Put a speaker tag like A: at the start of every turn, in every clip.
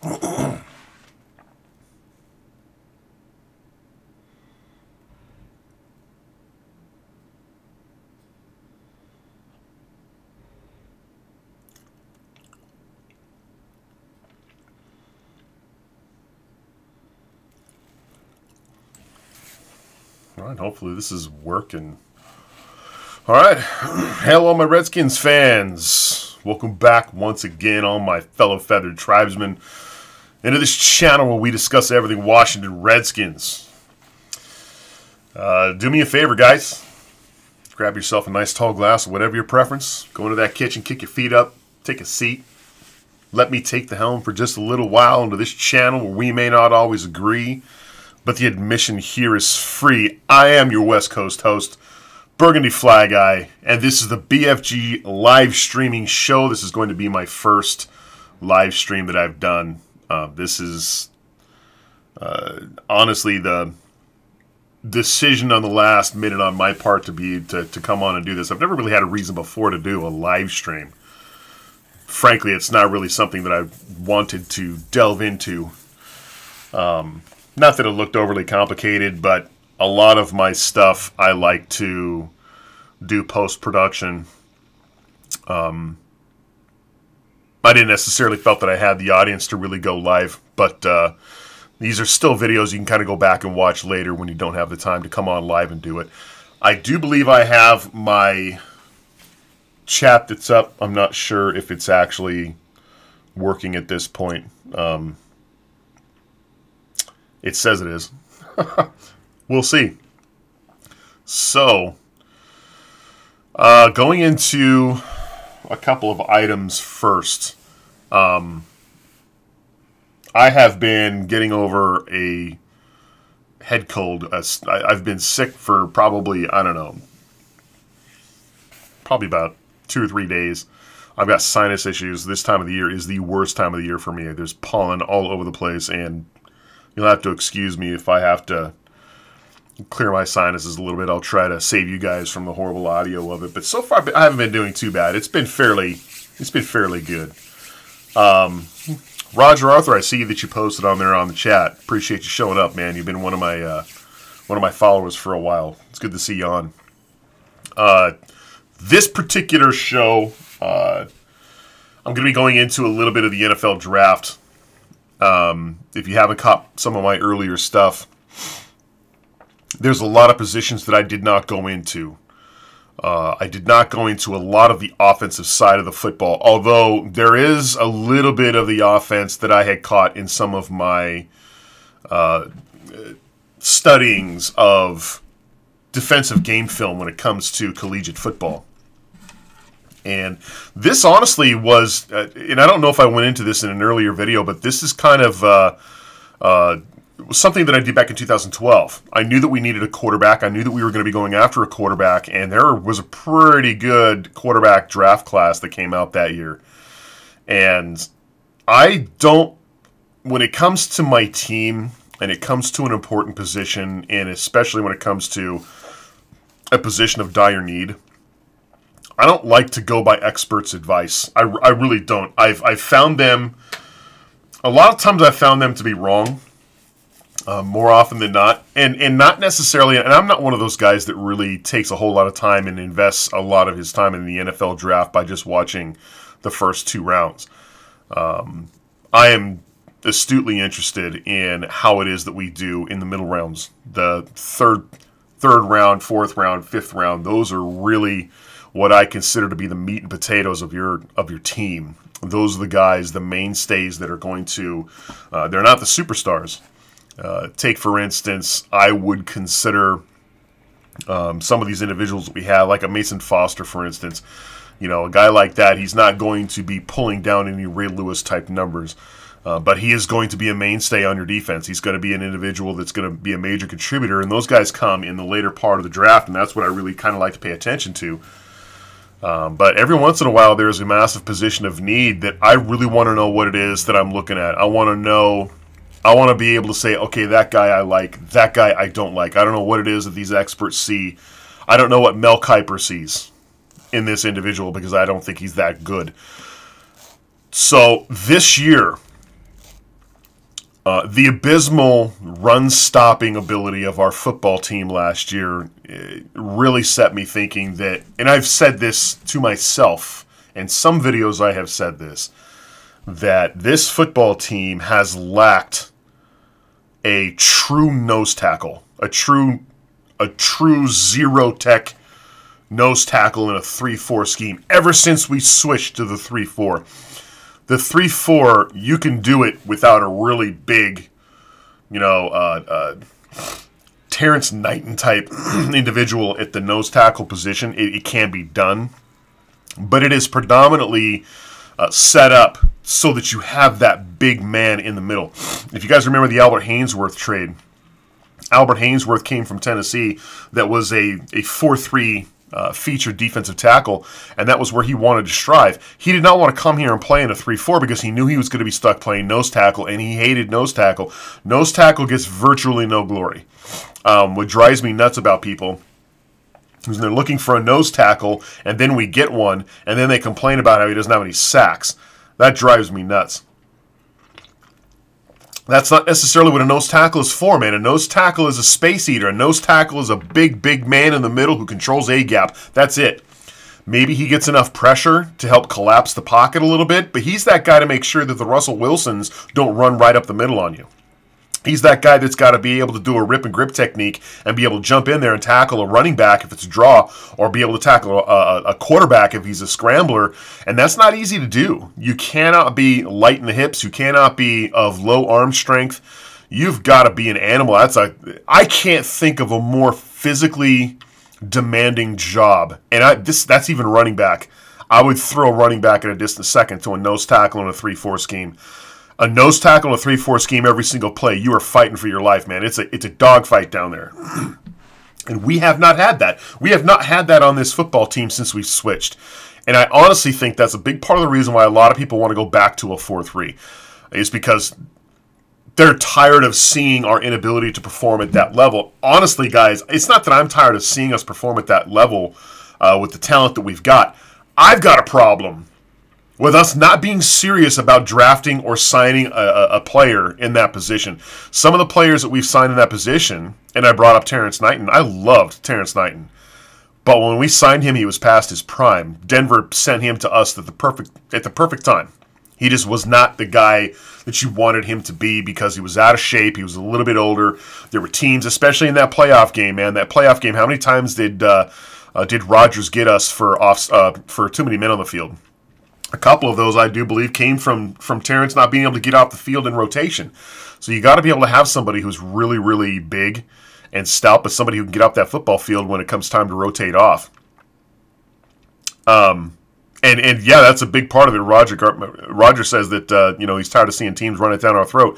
A: All right, hopefully this is working. All right, hello my Redskins fans. Welcome back once again, all my fellow feathered tribesmen, into this channel where we discuss everything Washington Redskins. Do me a favor, guys. Grab yourself a nice tall glass of whatever your preference. Go into that kitchen, kick your feet up, take a seat. Let me take the helm for just a little while into this channel where we may not always agree, but the admission here is free. I am your West Coast host, Burgundy Fly Guy, and this is the BFG live streaming show. This is going to be my first live stream that I've done. This is honestly the decision on the last minute on my part to come on and do this. I've never really had a reason before to do a live stream. Frankly, it's not really something that I wanted to delve into. Not that it looked overly complicated, but a lot of my stuff I like to do post-production. I didn't necessarily felt that I had the audience to really go live, but these are still videos you can kind of go back and watch later when you don't have the time to come on live and do it. I do believe I have my chat that's up. I'm not sure if it's actually working at this point. It says it is. We'll see. So, going into a couple of items first. I have been getting over a head cold. I've been sick for probably, I don't know, probably about 2 or 3 days. I've got sinus issues. This time of the year is the worst time of the year for me. There's pollen all over the place, and you'll have to excuse me if I have to clear my sinuses a little bit. I'll try to save you guys from the horrible audio of it. But so far, I haven't been doing too bad. It's been fairly good. Roger Arthur, I see that you posted on there on the chat. Appreciate you showing up, man. You've been one of my followers for a while. It's good to see you on. This particular show, I'm going to be going into a little bit of the NFL draft. If you haven't caught some of my earlier stuff, there's a lot of positions that I did not go into. I did not go into a lot of the offensive side of the football, although there is a little bit of the offense that I had caught in some of my studyings of defensive game film when it comes to collegiate football. And this honestly was, and I don't know if I went into this in an earlier video, but this is kind of something that I did back in 2012. I knew that we needed a quarterback. I knew that we were going to be going after a quarterback, and there was a pretty good quarterback draft class that came out that year. And I don't, when it comes to my team, and it comes to an important position, and especially when it comes to a position of dire need, I don't like to go by experts' advice. I really don't. I've found them, a lot of times I've found them to be wrong, more often than not. And not necessarily, and I'm not one of those guys that really takes a whole lot of time and invests a lot of his time in the NFL draft by just watching the first 2 rounds. I am astutely interested in how it is that we do in the middle rounds. The third round, 4th round, 5th round, those are really what I consider to be the meat and potatoes of your team. Those are the guys, the mainstays that are going to, they're not the superstars. Take, for instance, I would consider some of these individuals that we have, like a Mason Foster, for instance. You know, a guy like that, he's not going to be pulling down any Ray Lewis type numbers. But he is going to be a mainstay on your defense. He's going to be an individual that's going to be a major contributor, and those guys come in the later part of the draft, and that's what I really kind of like to pay attention to. But every once in a while, there's a massive position of need that I really want to know what it is that I'm looking at. I want to know, I want to be able to say, okay, that guy I like, that guy I don't like. I don't know what it is that these experts see. I don't know what Mel Kiper sees in this individual because I don't think he's that good. So this year, The abysmal run-stopping ability of our football team last year really set me thinking that, and I've said this to myself, in some videos I have said this, that this football team has lacked a true nose tackle, a true zero-tech nose tackle in a 3-4 scheme ever since we switched to the 3-4. The 3-4, you can do it without a really big, Terrence Knighton type individual at the nose tackle position. It can be done, but it is predominantly set up so that you have that big man in the middle. If you guys remember the Albert Haynesworth trade, Albert Haynesworth came from Tennessee. That was a 4-3 featured defensive tackle, and that was where he wanted to strive. He did not want to come here and play in a 3-4 because he knew he was going to be stuck playing nose tackle, and he hated nose tackle. Nose tackle gets virtually no glory. What drives me nuts about people is they're looking for a nose tackle, and then we get one, and then they complain about how he doesn't have any sacks. That drives me nuts. That's not necessarily what a nose tackle is for, man. A nose tackle is a space eater. A nose tackle is a big man in the middle who controls A-gap. That's it. Maybe he gets enough pressure to help collapse the pocket a little bit, but he's that guy to make sure that the Russell Wilsons don't run right up the middle on you. He's that guy that's got to be able to do a rip and grip technique and be able to jump in there and tackle a running back if it's a draw, or be able to tackle a quarterback if he's a scrambler. And that's not easy to do. You cannot be light in the hips. You cannot be of low arm strength. You've got to be an animal. I can't think of a more physically demanding job. And that's even running back. I would throw a running back in a distant second to a nose tackle in a 3-4 scheme. A nose tackle in a 3-4 scheme every single play, you are fighting for your life, man. It's a dogfight down there. And we have not had that. We have not had that on this football team since we switched. And I honestly think that's a big part of the reason why a lot of people want to go back to a 4-3, is because they're tired of seeing our inability to perform at that level. Honestly, guys, it's not that I'm tired of seeing us perform at that level with the talent that we've got. I've got a problem with us not being serious about drafting or signing a player in that position. Some of the players that we've signed in that position, and I brought up Terrence Knighton. I loved Terrence Knighton. But when we signed him, he was past his prime. Denver sent him to us at the perfect time. He just was not the guy that you wanted him to be because he was out of shape. He was a little bit older. There were teams, especially in that playoff game, man. That playoff game, how many times did Rodgers get us for too many men on the field? A couple of those, I do believe, came from Terrence not being able to get off the field in rotation. So you got to be able to have somebody who's really, really big and stout, but somebody who can get off that football field when it comes time to rotate off. And yeah, that's a big part of it. Roger says that he's tired of seeing teams run it down our throat.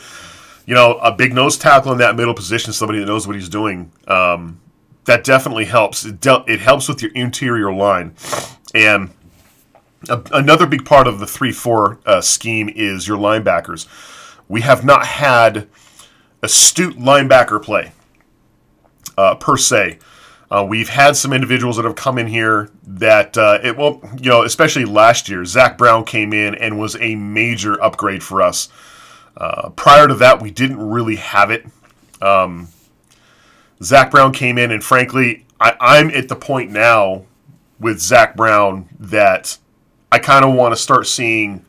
A: A big nose tackle in that middle position, somebody that knows what he's doing, that definitely helps. It helps with your interior line. And another big part of the 3-4 scheme is your linebackers. We have not had astute linebacker play, per se. We've had some individuals that have come in here that, especially last year, Zach Brown came in and was a major upgrade for us. Prior to that, we didn't really have it. Zach Brown came in, and frankly, I'm at the point now with Zach Brown that I kind of want to start seeing,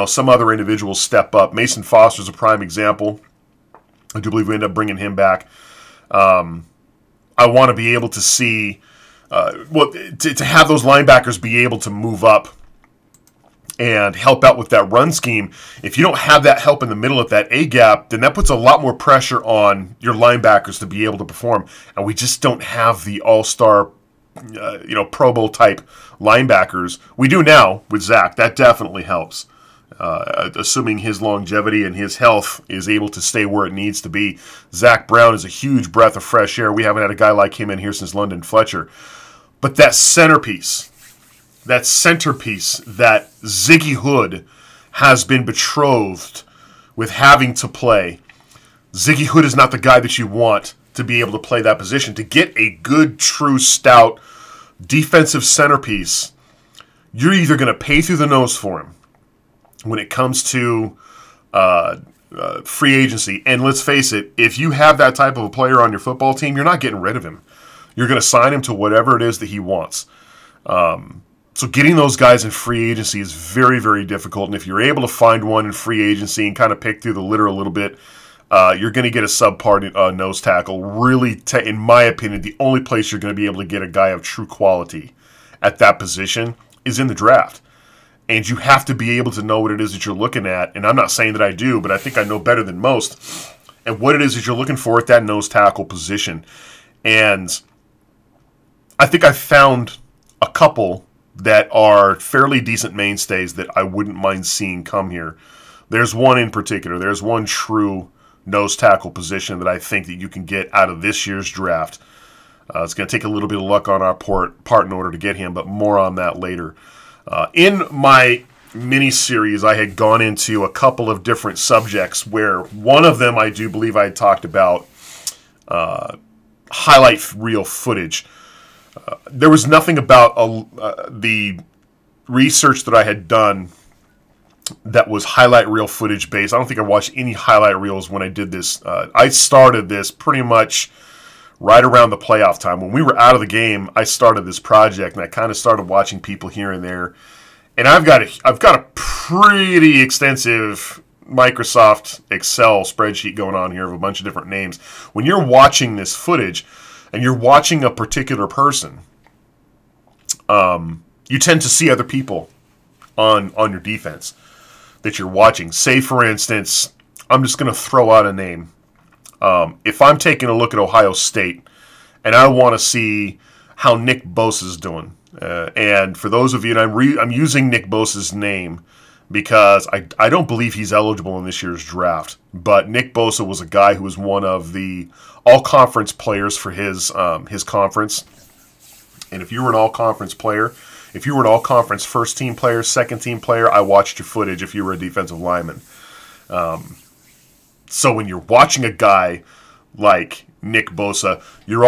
A: some other individuals step up. Mason Foster's a prime example. I do believe we end up bringing him back. I want to be able to see, to have those linebackers be able to move up and help out with that run scheme. If you don't have that help in the middle at that A-gap, then that puts a lot more pressure on your linebackers to be able to perform. And we just don't have the all-star, Pro Bowl type linebackers. We do now with Zach. That definitely helps. Assuming his longevity and his health is able to stay where it needs to be. Zach Brown is a huge breath of fresh air. We haven't had a guy like him in here since London Fletcher. But that centerpiece that Ziggy Hood has been betrothed with having to play. Ziggy Hood is not the guy that you want to be able to play that position. To get a good, true, stout defensive centerpiece, you're either going to pay through the nose for him when it comes to free agency. And let's face it, if you have that type of a player on your football team, you're not getting rid of him. You're going to sign him to whatever it is that he wants. So getting those guys in free agency is very, very difficult. And if you're able to find one in free agency and kind of pick through the litter a little bit, you're going to get a subpar nose tackle. Really, in my opinion, the only place you're going to be able to get a guy of true quality at that position is in the draft. And you have to be able to know what it is that you're looking at. And I'm not saying that I do, but I think I know better than most. And what it is that you're looking for at that nose tackle position. And I think I found a couple that are fairly decent mainstays that I wouldn't mind seeing come here. There's one in particular. There's one true nose tackle position that I think that you can get out of this year's draft. It's going to take a little bit of luck on our part in order to get him, but more on that later. In my mini-series, I had gone into a couple of different subjects where one of them I do believe I had talked about highlight reel footage. There was nothing about the research that I had done that was highlight reel footage based. I don't think I watched any highlight reels when I did this. I started this pretty much right around the playoff time. When we were out of the game, I started this project, and I kind of started watching people here and there. And I've got a pretty extensive Microsoft Excel spreadsheet going on here of a bunch of different names. When you're watching this footage and you're watching a particular person, you tend to see other people on your defense that you're watching. Say, for instance, I'm just going to throw out a name. If I'm taking a look at Ohio State and I want to see how Nick Bosa's doing, and for those of you, and I'm using Nick Bosa's name because I don't believe he's eligible in this year's draft, but Nick Bosa was a guy who was one of the all-conference players for his conference. And if you were an all-conference player, if you were an all-conference first-team player, second-team player, I watched your footage if you were a defensive lineman. So when you're watching a guy like Nick Bosa, you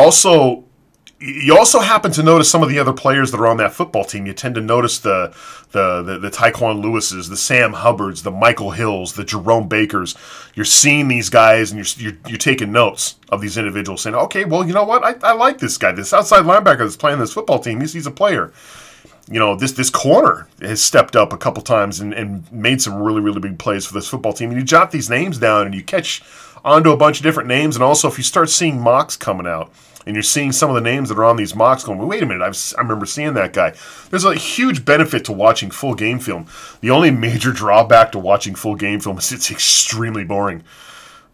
A: also happen to notice some of the other players that are on that football team. You tend to notice the Tyquan Lewises, the Sam Hubbards, the Michael Hills, the Jerome Bakers. You're seeing these guys, and you're taking notes of these individuals, saying, okay, well, you know what? I like this guy. This outside linebacker that's playing this football team, he's a player. You know, this corner has stepped up a couple times and made some really, really big plays for this football team. And you jot these names down, and you catch onto a bunch of different names. And also, if you start seeing mocks coming out, and you're seeing some of the names that are on these mocks going, wait a minute, I remember seeing that guy. There's a huge benefit to watching full game film. The only major drawback to watching full game film is it's extremely boring.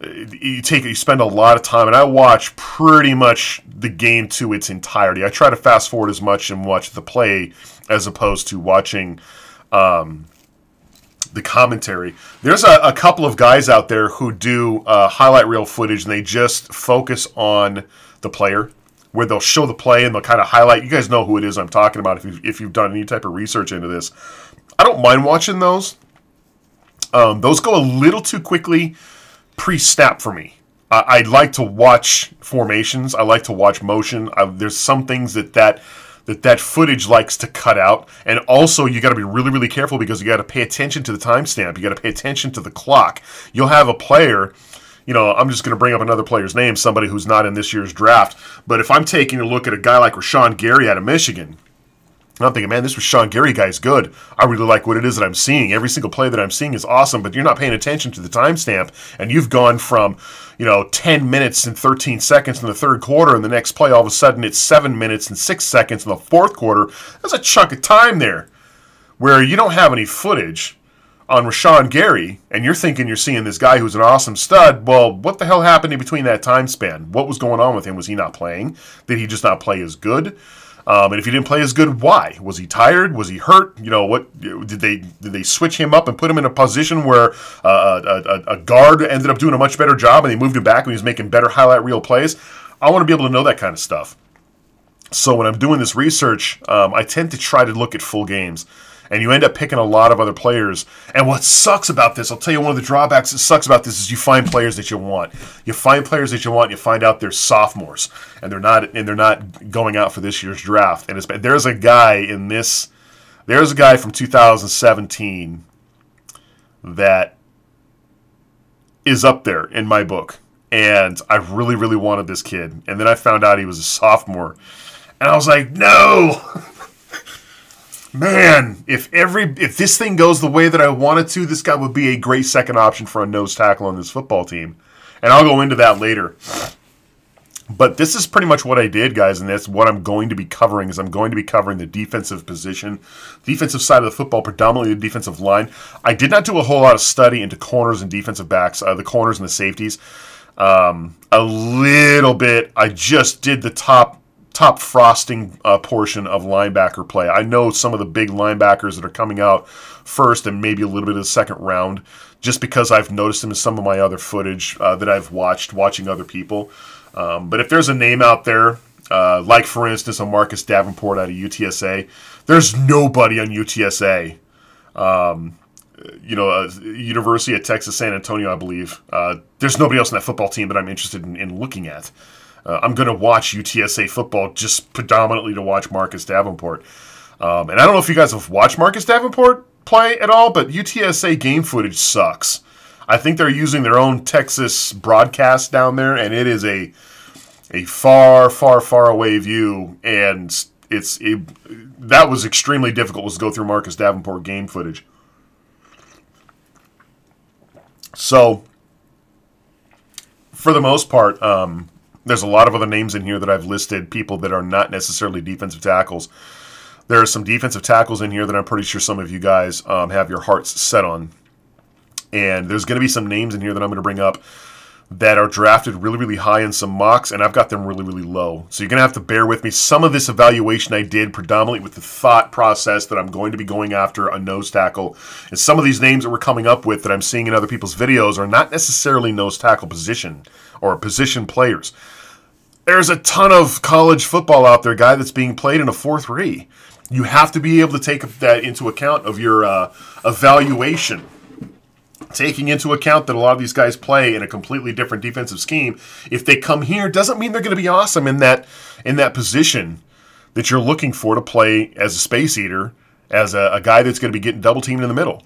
A: You spend a lot of time, and I watch pretty much the game to its entirety. I try to fast forward as much and watch the play as opposed to watching the commentary. There's a couple of guys out there who do highlight reel footage, and they just focus on the player, where they'll show the play and they'll kind of highlight. You guys know who it is I'm talking about if you've done any type of research into this. I don't mind watching those. Those go a little too quickly pre-snap for me. I like to watch formations. I like to watch motion. There's some things that footage likes to cut out. And also, you got to be really, really careful because you got to pay attention to the timestamp. You got to pay attention to the clock. You'll have a player, you know, I'm just going to bring up another player's name, somebody who's not in this year's draft. But if I'm taking a look at a guy like Rashawn Gary out of Michigan, and I'm thinking, man, this Rashawn Gary guy's good. I really like what it is that I'm seeing. Every single play that I'm seeing is awesome, but you're not paying attention to the timestamp, and you've gone from, 10 minutes and 13 seconds in the third quarter, and the next play, all of a sudden, it's 7 minutes and 6 seconds in the fourth quarter. That's a chunk of time there where you don't have any footage on Rashawn Gary, and you're thinking you're seeing this guy who's an awesome stud. Well, what the hell happened in between that time span? What was going on with him? Was he not playing? Did he just not play as good? And if he didn't play as good, why? Was he tired? Was he hurt? What did they switch him up and put him in a position where a guard ended up doing a much better job, and they moved him back when he was making better highlight reel plays? I want to be able to know that kind of stuff. So when I'm doing this research, I tend to try to look at full games. And you end up picking a lot of other players. And what sucks about this, I'll tell you one of the drawbacks that sucks about this is you find players that you want. You find players that you want, and you find out they're sophomores. And they're not going out for this year's draft. And there's a guy from 2017 that is up there in my book. And I really, really wanted this kid. And then I found out he was a sophomore. And I was like, no! Man, if this thing goes the way that I want it to, this guy would be a great second option for a nose tackle on this football team. And I'll go into that later. But this is pretty much what I did, guys, and that's what I'm going to be covering, is I'm going to be covering the defensive position, defensive side of the football, predominantly the defensive line. I did not do a whole lot of study into corners and defensive backs, the corners and the safeties. A little bit. I just did the top frosting portion of linebacker play. I know some of the big linebackers that are coming out first and maybe a little bit of the second round, just because I've noticed them in some of my other footage that I've watching other people. But if there's a name out there, like for instance a Marcus Davenport out of UTSA, there's nobody on UTSA. University of Texas San Antonio, I believe. There's nobody else in that football team that I'm interested in looking at. I'm going to watch UTSA football just predominantly to watch Marcus Davenport. And I don't know if you guys have watched Marcus Davenport play at all, but UTSA game footage sucks. I think they're using their own Texas broadcast down there, and it is a far, far, far away view, and that was extremely difficult to go through Marcus Davenport game footage. So, for the most part, there's a lot of other names in here that I've listed, people that are not necessarily defensive tackles. There are some defensive tackles in here that I'm pretty sure some of you guys have your hearts set on. And there's going to be some names in here that I'm going to bring up that are drafted really, really high in some mocks, and I've got them really, really low. So you're going to have to bear with me. Some of this evaluation I did predominantly with the thought process that I'm going to be going after a nose tackle. And some of these names that we're coming up with that I'm seeing in other people's videos are not necessarily nose tackle position or position players. There's a ton of college football out there, guy, that's being played in a 4-3. You have to be able to take that into account of your evaluation. Taking into account that a lot of these guys play in a completely different defensive scheme, if they come here, doesn't mean they're going to be awesome in that position that you're looking for to play as a space eater, as a guy that's going to be getting double teamed in the middle.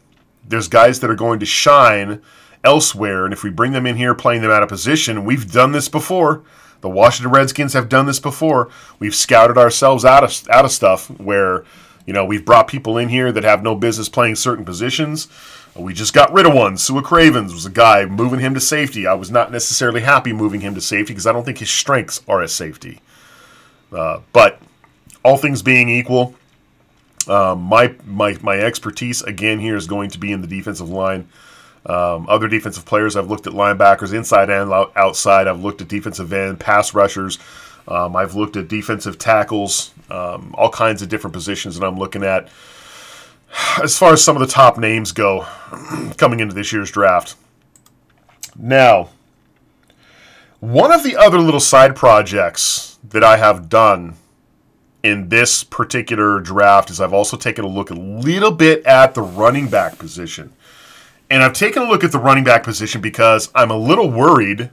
A: There's guys that are going to shine elsewhere, and if we bring them in here playing them out of position, we've done this before. The Washington Redskins have done this before. We've scouted ourselves out of stuff where, we've brought people in here that have no business playing certain positions. We just got rid of one. Sua Cravens was a guy, moving him to safety. I was not necessarily happy moving him to safety because I don't think his strengths are as safety. But all things being equal, my expertise again here is going to be in the defensive line. Other defensive players, I've looked at linebackers inside and outside. I've looked at defensive end, pass rushers. I've looked at defensive tackles, all kinds of different positions that I'm looking at. As far as some of the top names go coming into this year's draft. Now, one of the other little side projects that I have done in this particular draft is I've also taken a look a little bit at the running back position. And I've taken a look at the running back position because I'm a little worried.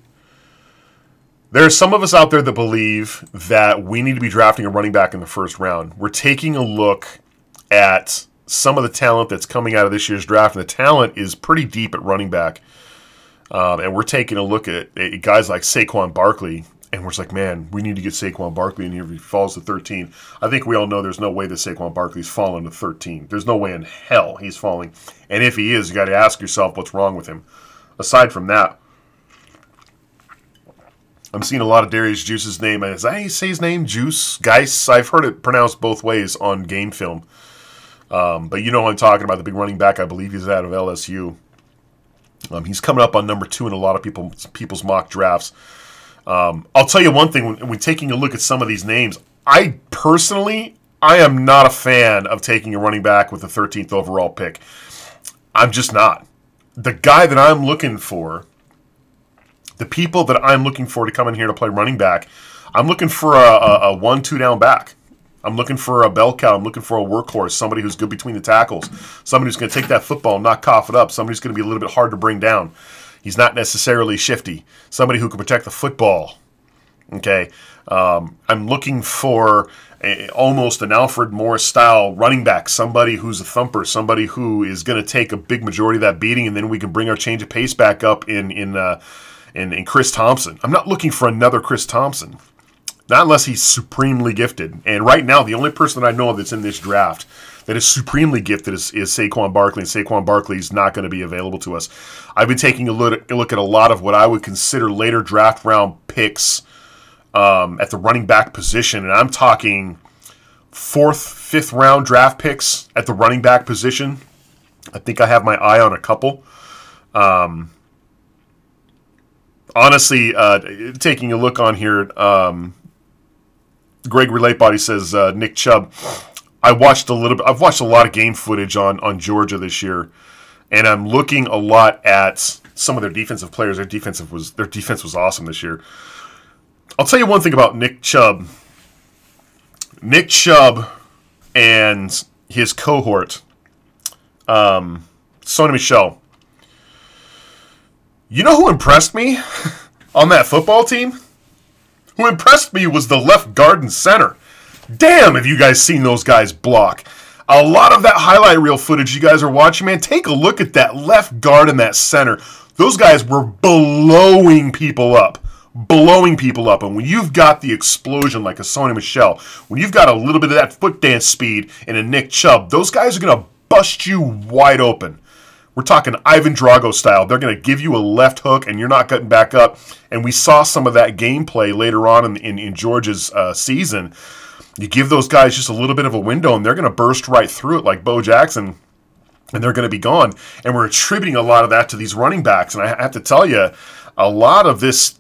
A: There are some of us out there that believe that we need to be drafting a running back in the first round. We're taking a look at some of the talent that's coming out of this year's draft, and the talent is pretty deep at running back. And we're taking a look at guys like Saquon Barkley, and we're just like, man, we need to get Saquon Barkley in here if he falls to 13. I think we all know there's no way that Saquon Barkley's falling to 13. There's no way in hell he's falling. And if he is, you got to ask yourself what's wrong with him. Aside from that, I'm seeing a lot of Darius Juice's name. Is that how you say his name? Juice? Geis? I've heard it pronounced both ways on game film. But you know what I'm talking about, the big running back. I believe he's out of LSU. He's coming up on number 2 in a lot of people's mock drafts. I'll tell you one thing, when taking a look at some of these names, I am not a fan of taking a running back with the 13th overall pick. I'm just not. The guy that I'm looking for, the people that I'm looking for to come in here to play running back, I'm looking for a 1-2 down back. I'm looking for a bell cow. I'm looking for a workhorse, somebody who's good between the tackles, somebody who's going to take that football and not cough it up, somebody who's going to be a little bit hard to bring down. He's not necessarily shifty. Somebody who can protect the football. Okay, I'm looking for almost an Alfred Morris style running back, somebody who's a thumper, somebody who is going to take a big majority of that beating, and then we can bring our change of pace back up in Chris Thompson. I'm not looking for another Chris Thompson, not unless he's supremely gifted. And right now, the only person that I know of that's in this draft that is supremely gifted is Saquon Barkley, and Saquon Barkley is not going to be available to us. I've been taking a look at a lot of what I would consider later draft round picks at the running back position, and I'm talking 4th, 5th round draft picks at the running back position. I think I have my eye on a couple. Honestly, taking a look on here, Greg Relatebody says Nick Chubb. I've watched a lot of game footage on Georgia this year, and I'm looking a lot at some of their defensive players. Their defense was awesome this year. I'll tell you one thing about Nick Chubb. Nick Chubb and his cohort, Sonny Michel. You know who impressed me on that football team? Who impressed me was the left guard and center. Damn, have you guys seen those guys block? A lot of that highlight reel footage you guys are watching, man, take a look at that left guard and that center. Those guys were blowing people up. And when you've got the explosion like a Sonny Michel, when you've got a little bit of that foot dance speed in a Nick Chubb, those guys are going to bust you wide open. We're talking Ivan Drago style. They're going to give you a left hook, and you're not getting back up. And we saw some of that gameplay later on in Georgia's season. You give those guys just a little bit of a window, and they're going to burst right through it like Bo Jackson, and they're going to be gone. And we're attributing a lot of that to these running backs. And I have to tell you, a lot of this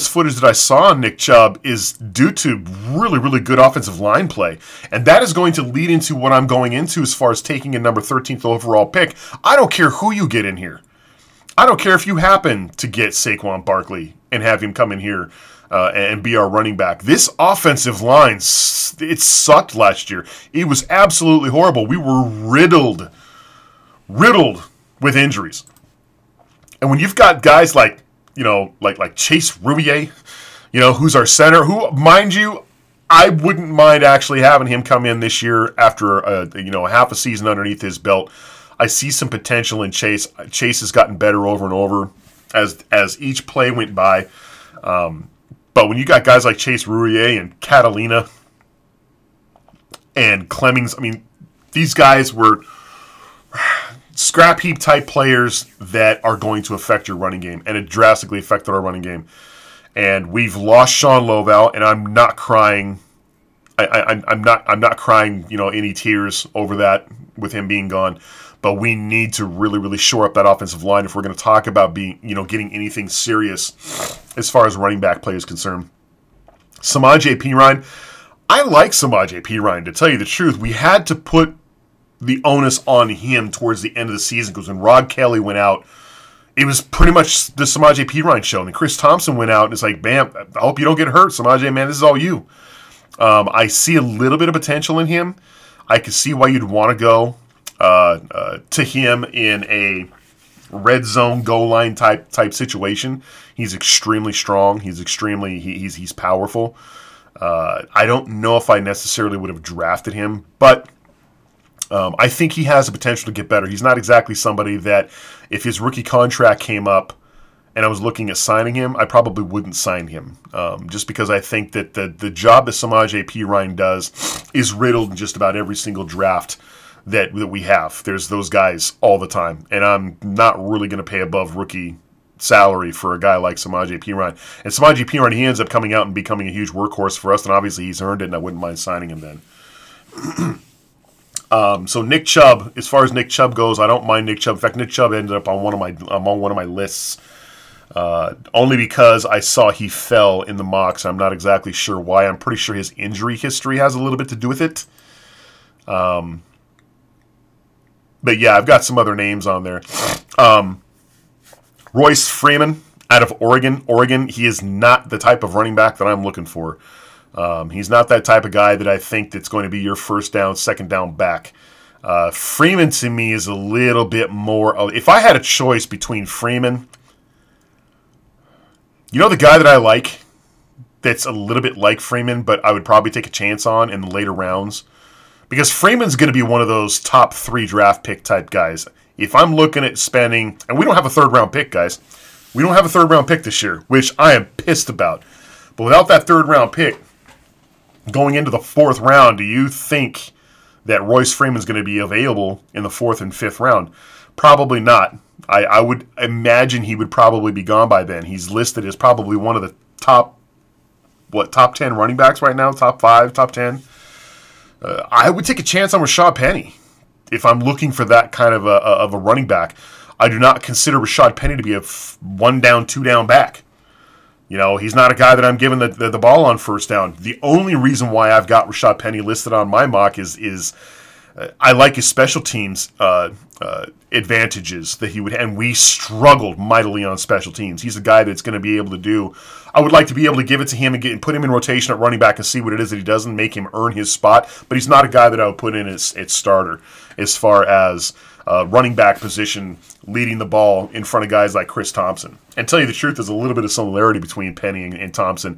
A: footage that I saw on Nick Chubb is due to really, really good offensive line play. And that is going to lead into what I'm going into as far as taking a number 13th overall pick. I don't care who you get in here. I don't care if you happen to get Saquon Barkley and have him come in here and be our running back. This offensive line, it sucked last year. It was absolutely horrible. We were riddled with injuries. And when you've got guys like Chase Rouillet, who's our center, who, mind you, I wouldn't mind actually having him come in this year after half a season underneath his belt. I see some potential in Chase. Chase has gotten better over and over as each play went by. But when you got guys like Chase Rouillet and Catalina and Clemmings, I mean, these guys were scrap heap type players that are going to affect your running game, and it drastically affected our running game. And we've lost Sean Loval, and I'm not crying. I'm not crying, any tears over that with him being gone. But we need to really, really shore up that offensive line if we're going to talk about getting anything serious as far as running back play is concerned. Samaje Perine, I like Samaje Perine, to tell you the truth. We had to put the onus on him towards the end of the season because when Rod Kelly went out, it was pretty much the Samaje Perine show. And then Chris Thompson went out, and it's like, bam, I hope you don't get hurt, Samaje, man, this is all you. I see a little bit of potential in him. I can see why you'd want to go to him in a red zone goal line type situation. He's extremely strong. He's powerful. I don't know if I necessarily would have drafted him, but I think he has the potential to get better. He's not exactly somebody that, if his rookie contract came up and I was looking at signing him, I probably wouldn't sign him. Just because I think that the job that Samaje Perine does is riddled in just about every single draft that we have. There's those guys all the time. And I'm not really going to pay above rookie salary for a guy like Samaje Perine. And Samaje Perine, he ends up coming out and becoming a huge workhorse for us, and obviously he's earned it, and I wouldn't mind signing him then. So Nick Chubb, as far as Nick Chubb goes, I don't mind Nick Chubb. In fact, Nick Chubb ended up on one of my lists, only because I saw he fell in the mocks. I'm not exactly sure why. I'm pretty sure his injury history has a little bit to do with it. But yeah, I've got some other names on there. Royce Freeman out of Oregon. Oregon, he is not the type of running back that I'm looking for. He's not that type of guy that I think that's going to be your first down, second down back. Freeman to me is a little bit more. If I had a choice between Freeman, the guy that I like that's a little bit like Freeman, but I would probably take a chance on in the later rounds. Because Freeman's going to be one of those top 3 draft pick type guys. If I'm looking at spending, and we don't have a 3rd round pick, guys. We don't have a 3rd round pick this year, which I am pissed about. But without that 3rd round pick, going into the 4th round, do you think that Royce Freeman's going to be available in the 4th and 5th round? Probably not. I would imagine he would probably be gone by then. He's listed as probably one of the top 10 running backs right now, top 5, top 10. I would take a chance on Rashad Penny if I'm looking for that kind of a running back. I do not consider Rashad Penny to be a 1 down, 2 down back. He's not a guy that I'm giving the ball on 1st down. The only reason why I've got Rashad Penny listed on my mock is I like his special teams advantages that he would, and we struggled mightily on special teams. He's a guy that's going to be able to do. I would like to be able to give it to him and put him in rotation at running back and see what it is that he does and make him earn his spot. But he's not a guy that I would put in as starter as far as running back position, leading the ball in front of guys like Chris Thompson. And tell you the truth, there's a little bit of similarity between Penny and Thompson.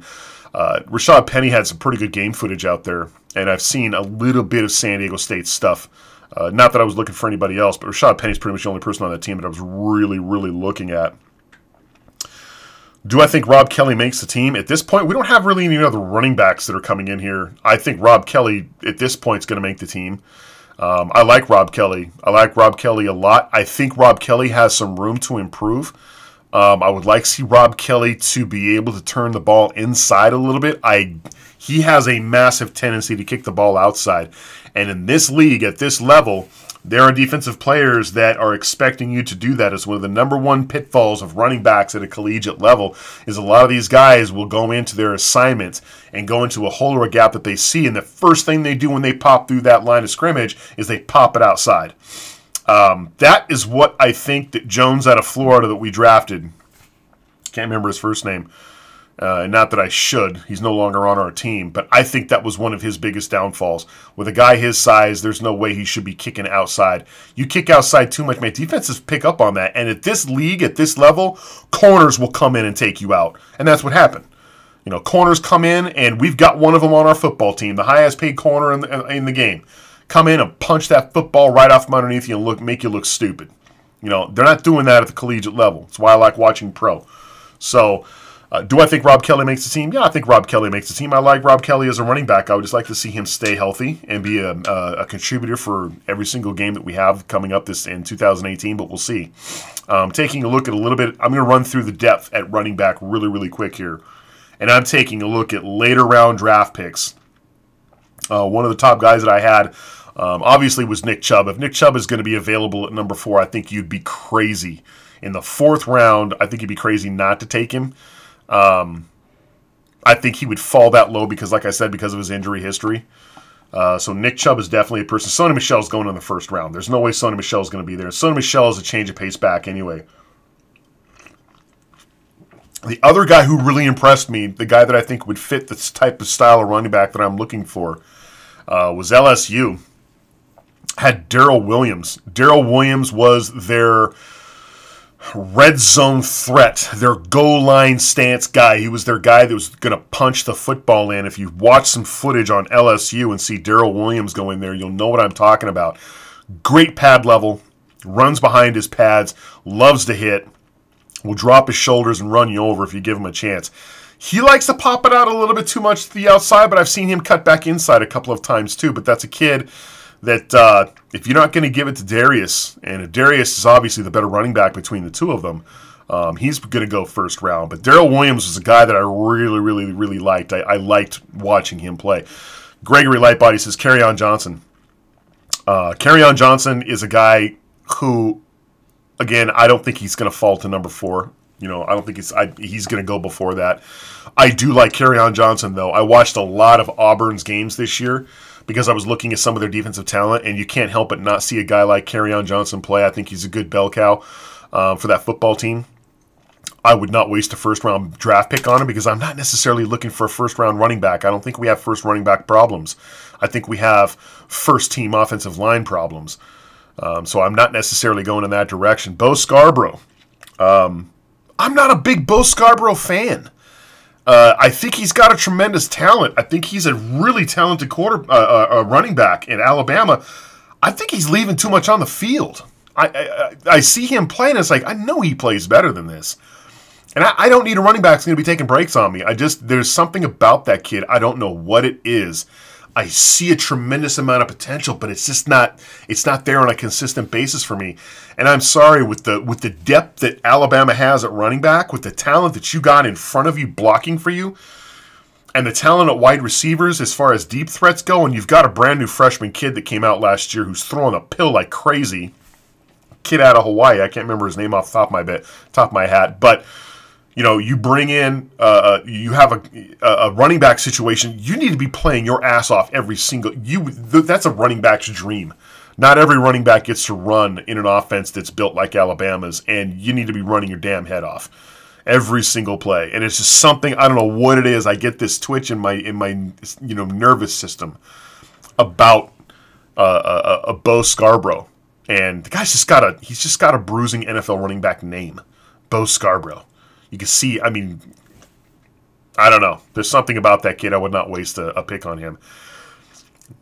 A: Rashad Penny had some pretty good game footage out there, and I've seen a little bit of San Diego State stuff. Not that I was looking for anybody else, but Rashad Penny's pretty much the only person on that team that I was really, really looking at. Do I think Rob Kelly makes the team? At this point, we don't have really any other running backs that are coming in here. I think Rob Kelly, at this point, is going to make the team. I like Rob Kelly. I like Rob Kelly a lot. I think Rob Kelly has some room to improve. I would like to see Rob Kelly to be able to turn the ball inside a little bit. He has a massive tendency to kick the ball outside. And in this league, at this level, there are defensive players that are expecting you to do that. As one of the number 1 pitfalls of running backs at a collegiate level is a lot of these guys will go into their assignment and go into a hole or a gap that they see, and the first thing they do when they pop through that line of scrimmage is they pop it outside. That is what I think that Jones out of Florida that we drafted, can't remember his first name, not that I should, he's no longer on our team, but I think that was one of his biggest downfalls. With a guy his size, there's no way he should be kicking outside. You kick outside too much, man, defenses pick up on that, and at this league, at this level, corners will come in and take you out, and that's what happened. Corners come in, and we've got one of them on our football team, the highest paid corner in the game. Come in and punch that football right off from underneath you and make you look stupid. They're not doing that at the collegiate level. That's why I like watching pro. So, do I think Rob Kelly makes the team? Yeah, I think Rob Kelly makes the team. I like Rob Kelly as a running back. I would just like to see him stay healthy and be a contributor for every single game that we have coming up in 2018, but we'll see. Taking a look at a little bit, I'm going to run through the depth at running back really, really quick here. And I'm taking a look at later round draft picks. One of the top guys that I had obviously was Nick Chubb. If Nick Chubb is going to be available at number 4, I think you'd be crazy. In the 4th round, I think you'd be crazy not to take him. I think he would fall that low because, like I said, because of his injury history. So Nick Chubb is definitely a person. Sony Michel's going in the 1st round. There's no way Sony Michel's going to be there. Sony Michel is a change of pace back anyway. The other guy who really impressed me, the guy that I think would fit this type of style of running back that I'm looking for, was LSU. Had Darrell Williams. Darrell Williams was their red zone threat, their goal line stance guy. He was their guy that was going to punch the football in. If you watch some footage on LSU and see Darrell Williams go in there, you'll know what I'm talking about. Great pad level, runs behind his pads, loves to hit, will drop his shoulders and run you over if you give him a chance. He likes to pop it out a little bit too much to the outside, but I've seen him cut back inside a couple of times too. But that's a kid that if you're not going to give it to Darius, and Darius is obviously the better running back between the two of them, he's going to go 1st round. But Darrell Williams was a guy that I really, really, really liked. I liked watching him play. Gregory Lightbody says, Kerryon Johnson. Kerryon Johnson is a guy who, again, I don't think he's going to fall to number 4. I don't think he's going to go before that. I do like Kerryon Johnson, though. I watched a lot of Auburn's games this year because I was looking at some of their defensive talent, and you can't help but not see a guy like Kerryon Johnson play. I think he's a good bell cow for that football team. I would not waste a 1st-round draft pick on him because I'm not necessarily looking for a 1st-round running back. I don't think we have 1st running back problems. I think we have 1st-team offensive line problems. So I'm not necessarily going in that direction. Bo Scarborough. I'm not a big Bo Scarborough fan. I think he's got a tremendous talent. I think he's a really talented running back in Alabama. I think he's leaving too much on the field. I see him playing. It's like, I know he plays better than this. And I don't need a running back that's going to be taking breaks on me. There's something about that kid. I don't know what it is. I see a tremendous amount of potential, but it's not there on a consistent basis for me. And I'm sorry, with the depth that Alabama has at running back, with the talent that you got in front of you blocking for you, and the talent at wide receivers as far as deep threats go, and you've got a brand new freshman kid that came out last year who's throwing a pill like crazy. Kid out of Hawaii, I can't remember his name off the top of my hat, but you bring in, you have a running back situation. You need to be playing your ass off every single. That's a running back's dream. Not every running back gets to run in an offense that's built like Alabama's, and you need to be running your damn head off every single play. And it's just something, I don't know what it is. I get this twitch in my nervous system about Bo Scarborough, and the guy's just got a bruising NFL running back name, Bo Scarborough. You can see, I don't know. There's something about that kid. I would not waste a pick on him.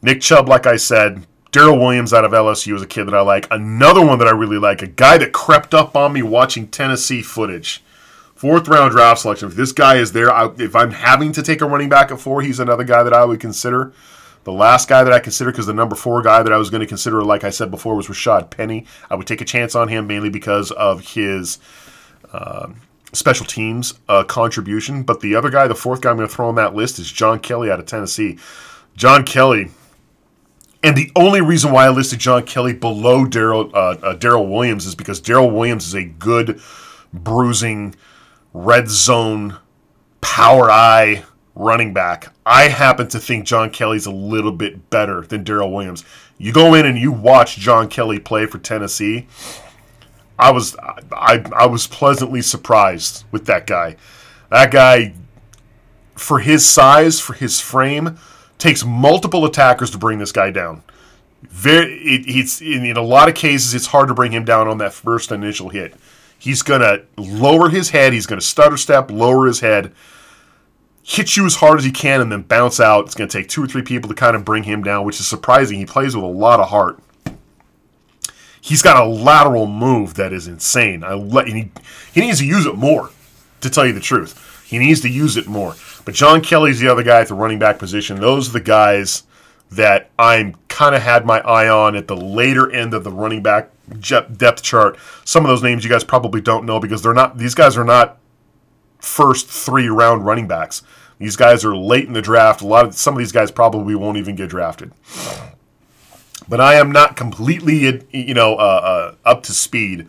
A: Nick Chubb, like I said. Darrell Williams out of LSU is a kid that I like. Another one that I really like, a guy that crept up on me watching Tennessee footage. 4th round draft selection. If this guy is there, if I'm having to take a running back at 4, he's another guy that I would consider. The last guy that I consider, because the number 4 guy that I was going to consider, like I said before, was Rashad Penny. I would take a chance on him mainly because of his special teams contribution. But the other guy, the 4th guy I'm going to throw on that list, is John Kelly out of Tennessee. John Kelly, and the only reason why I listed John Kelly below Darrell Williams is because Darrell Williams is a good bruising, red zone, power eye running back. I happen to think John Kelly's a little bit better than Darrell Williams. You go in and you watch John Kelly play for Tennessee, I was pleasantly surprised with that guy. That guy, for his size, for his frame, takes multiple attackers to bring this guy down. In a lot of cases, it's hard to bring him down on that first initial hit. He's going to lower his head. He's going to stutter step, lower his head, hit you as hard as he can, and then bounce out. It's going to take 2 or 3 people to kind of bring him down, which is surprising. He plays with a lot of heart. He's got a lateral move that is insane. He needs to use it more, to tell you the truth. He needs to use it more. But John Kelly's the other guy at the running back position. Those are the guys that I'm kind of had my eye on at the later end of the running back depth chart. Some of those names you guys probably don't know because these guys are not first 3-round running backs. These guys are late in the draft. Some of these guys probably won't even get drafted. But I am not completely, up to speed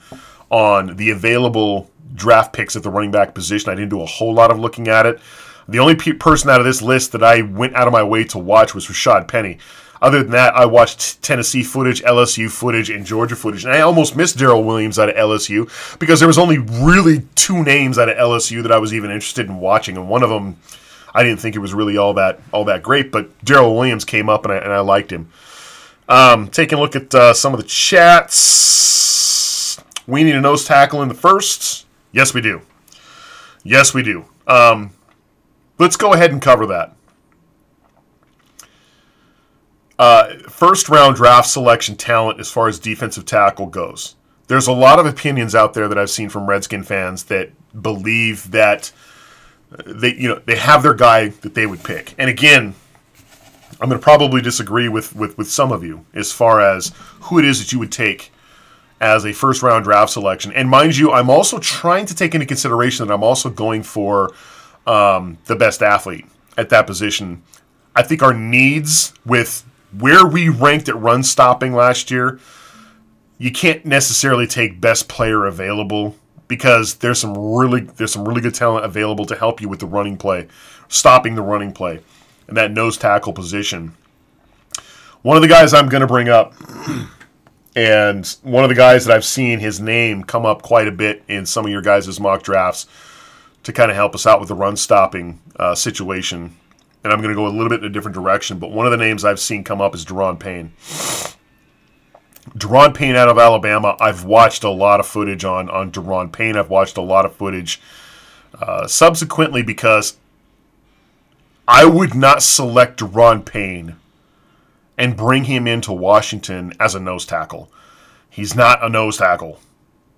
A: on the available draft picks at the running back position. I didn't do a whole lot of looking at it. The only person out of this list that I went out of my way to watch was Rashad Penny. Other than that, I watched Tennessee footage, LSU footage, and Georgia footage. And I almost missed Darrell Williams out of LSU because there was only really 2 names out of LSU that I was even interested in watching. And one of them, I didn't think it was really all that great. But Darrell Williams came up, and I liked him. Taking a look at some of the chats. We need a nose tackle in the first. Yes, we do. Yes, we do. Let's go ahead and cover that. First round draft selection talent as far as defensive tackle goes. There's a lot of opinions out there that I've seen from Redskin fans that believe that they have their guy that they would pick. And again, I'm going to probably disagree with some of you as far as who it is that you would take as a first round draft selection. And mind you, I'm also trying to take into consideration that I'm also going for the best athlete at that position. I think our needs with where we ranked at run stopping last year, you can't necessarily take best player available because there's some really good talent available to help you with the running play, stopping the running play, and that nose tackle position. One of the guys I'm going to bring up, and one of the guys that I've seen his name come up quite a bit in some of your guys' mock drafts to kind of help us out with the run stopping situation. And I'm going to go a little bit in a different direction, but one of the names I've seen come up is Deron Payne. Deron Payne out of Alabama, I've watched a lot of footage on Deron Payne. I've watched a lot of footage subsequently because I would not select Deron Payne and bring him into Washington as a nose tackle. He's not a nose tackle.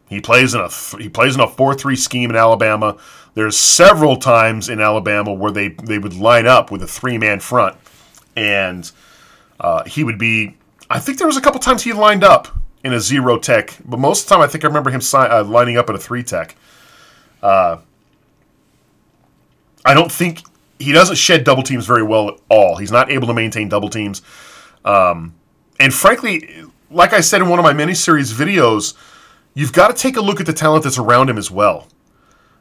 A: He plays in a 4-3 scheme in Alabama. There's several times in Alabama where they would line up with a 3-man front, and he would be. I think there was a couple times he lined up in a 0 tech, but most of the time I think I remember him lining up in a 3 tech. I don't think he doesn't shed double teams very well at all. He's not able to maintain double teams, and frankly, like I said in one of my miniseries videos, you've got to take a look at the talent that's around him as well.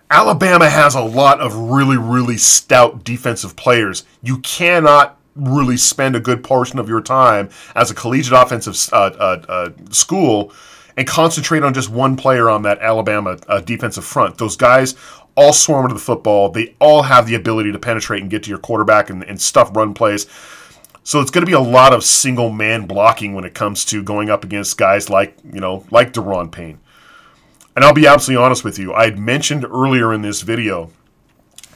A: Alabama has a lot of really, really stout defensive players. You cannot really spend a good portion of your time as a collegiate offensive school and concentrate on just one player on that Alabama defensive front. Those guys all swarm into the football. They all have the ability to penetrate and get to your quarterback and stuff run plays. So it's going to be a lot of single man blocking when it comes to going up against guys like Deron Payne. And I'll be absolutely honest with you. I had mentioned earlier in this video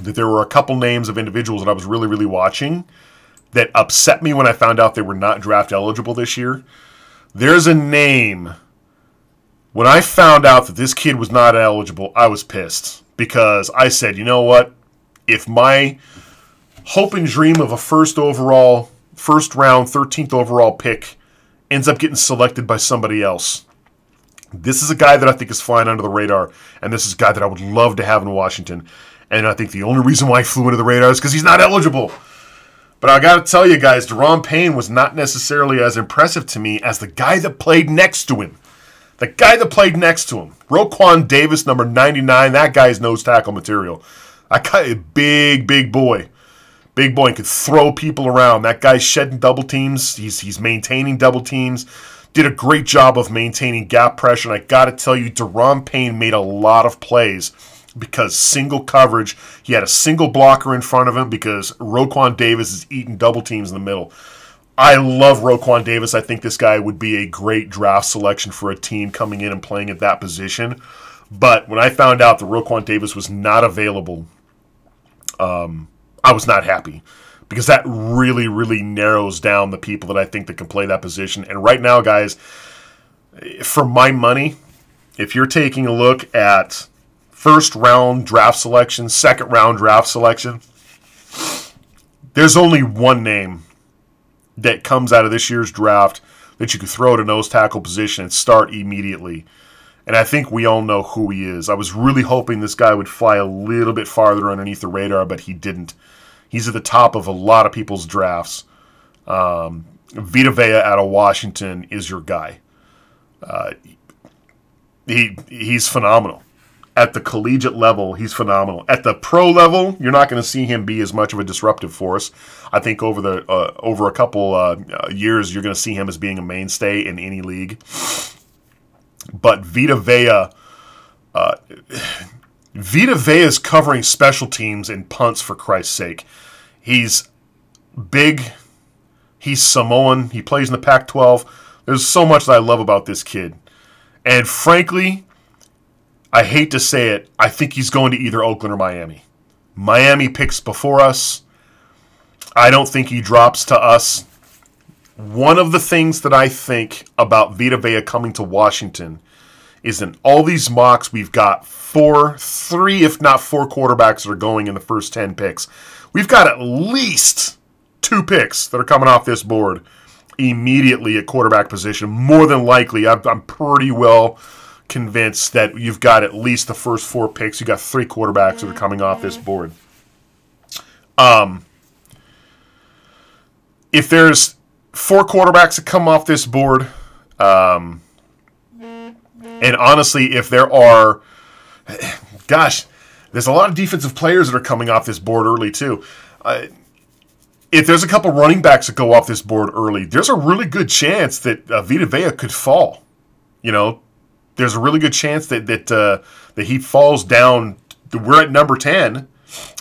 A: that there were a couple names of individuals that I was really, really watching that upset me when I found out they were not draft eligible this year. There's a name. When I found out that this kid was not eligible, I was pissed. Because I said, you know what? If my hope and dream of a first round, 13th overall pick ends up getting selected by somebody else, this is a guy that I think is flying under the radar, and this is a guy that I would love to have in Washington. And I think the only reason why he flew under the radar is because he's not eligible. But I got to tell you guys, Deron Payne was not necessarily as impressive to me as the guy that played next to him. The guy that played next to him. Roquan Davis, number 99, that guy's nose tackle material. That guy is a big boy. Big boy, and could throw people around. That guy's shedding double teams. He's maintaining double teams. Did a great job of maintaining gap pressure. And I got to tell you, Deron Payne made a lot of plays because single coverage. He had a single blocker in front of him because Roquan Davis is eating double teams in the middle. I love Roquan Davis. I think this guy would be a great draft selection for a team coming in and playing at that position. But when I found out that Roquan Davis was not available, I was not happy because that really, really narrows down the people that I think that can play that position. And right now, guys, for my money, if you're taking a look at first-round draft selection, second-round draft selection, there's only one name that comes out of this year's draft that you could throw at a nose tackle position and start immediately. And I think we all know who he is. I was really hoping this guy would fly a little bit farther underneath the radar, but he didn't. He's at the top of a lot of people's drafts. Vita Vea out of Washington is your guy. He's phenomenal. At the collegiate level, he's phenomenal. At the pro level, you're not going to see him be as much of a disruptive force. I think over a couple years, you're going to see him as being a mainstay in any league. But Vita Vea is covering special teams and punts, for Christ's sake. He's big. He's Samoan. He plays in the Pac-12. There's so much that I love about this kid. And frankly, I hate to say it, I think he's going to either Oakland or Miami. Miami picks before us. I don't think he drops to us. One of the things that I think about Vita Vea coming to Washington is in all these mocks, we've got three, if not four quarterbacks that are going in the first 10 picks. We've got at least 2 picks that are coming off this board immediately at quarterback position. More than likely, I'm pretty well convinced that you've got at least the first 4 picks. You've got 3 quarterbacks that are coming off this board. If there's 4 quarterbacks that come off this board, and honestly, if there are, gosh, there's a lot of defensive players that are coming off this board early too. If there's a couple running backs that go off this board early, there's a really good chance that Vita Vea could fall. You know, there's a really good chance that he falls down. We're at number 10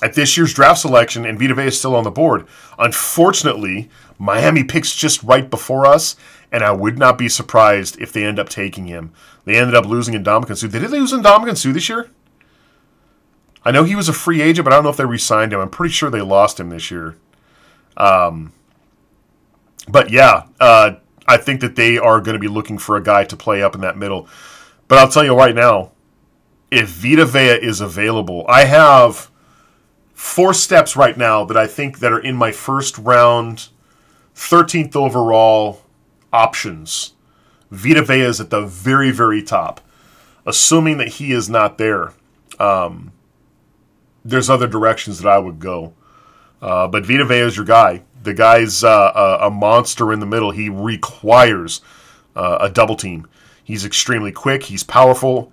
A: at this year's draft selection, and Vita Vea is still on the board. Unfortunately, Miami picks just right before us, and I would not be surprised if they end up taking him. They ended up losing Ndamukong Suh. Did they lose Ndamukong Suh this year? I know he was a free agent, but I don't know if they re-signed him. I'm pretty sure they lost him this year. But yeah, I think that they are going to be looking for a guy to play up in that middle. But I'll tell you right now, if Vita Vea is available, I have 4 steps right now that I think that are in my first round, 13th overall options. Vita Vea is at the very, very top. Assuming that he is not there, there's other directions that I would go. But Vita Vea is your guy. The guy's a monster in the middle. He requires a double team. He's extremely quick. He's powerful.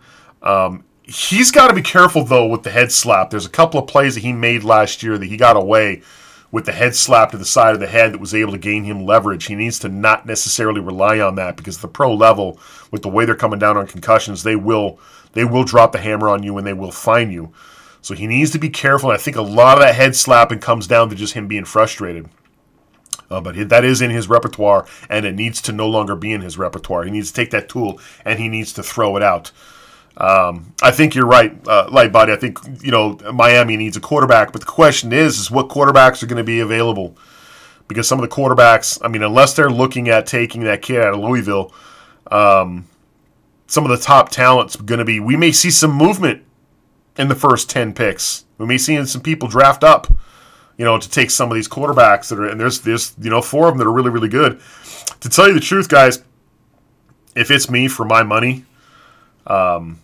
A: He's got to be careful, though, with the head slap. There's a couple of plays that he made last year that he got away with the head slap to the side of the head that was able to gain him leverage. He needs to not necessarily rely on that because the pro level, with the way they're coming down on concussions, they will drop the hammer on you and they will fine you. So he needs to be careful. I think a lot of that head slapping comes down to just him being frustrated. But that is in his repertoire, and it needs to no longer be in his repertoire. He needs to take that tool, and he needs to throw it out. I think you're right, Lightbody. I think, Miami needs a quarterback, but the question is what quarterbacks are going to be available? Because some of the quarterbacks, unless they're looking at taking that kid out of Louisville, some of the top talent's going to be, we may see some movement in the first 10 picks. We may see some people draft up, to take some of these quarterbacks that are, and there's 4 of them that are really, really good. To tell you the truth, guys, if it's me for my money, and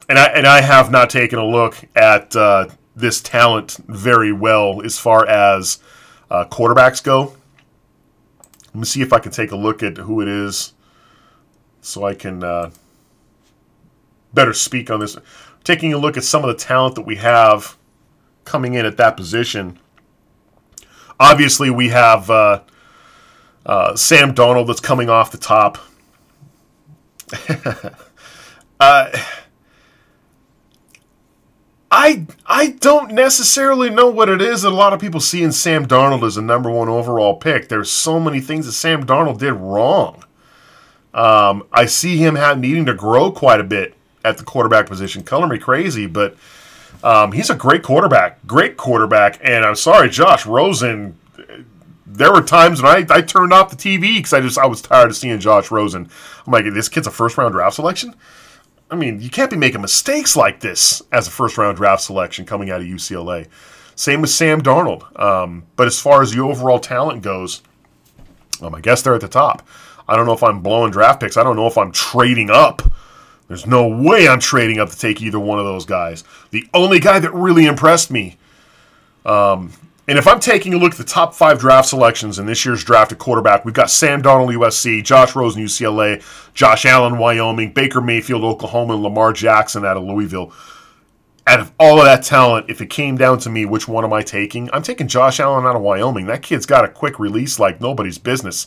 A: I have not taken a look at this talent very well as far as quarterbacks go. Let me see if I can take a look at who it is so I can better speak on this. Taking a look at some of the talent that we have coming in at that position. Obviously, we have Sam Darnold that's coming off the top. I don't necessarily know what it is that a lot of people see in Sam Darnold as a number 1 overall pick. There's so many things that Sam Darnold did wrong. I see him needing to grow quite a bit at the quarterback position. Color me crazy, but he's a great quarterback. And I'm sorry, Josh Rosen. There were times when I turned off the TV because I was tired of seeing Josh Rosen. I'm like, this kid's a first-round draft selection? You can't be making mistakes like this as a first-round draft selection coming out of UCLA. Same with Sam Darnold. But as far as the overall talent goes, I guess they're at the top. I don't know if I'm blowing draft picks. I don't know if I'm trading up. There's no way I'm trading up to take either one of those guys. The only guy that really impressed me, and if I'm taking a look at the top 5 draft selections in this year's draft at quarterback, we've got Sam Darnold, USC, Josh Rosen, UCLA, Josh Allen, Wyoming, Baker Mayfield, Oklahoma, and Lamar Jackson out of Louisville. Out of all of that talent, if it came down to me, which one am I taking? I'm taking Josh Allen out of Wyoming. That kid's got a quick release like nobody's business.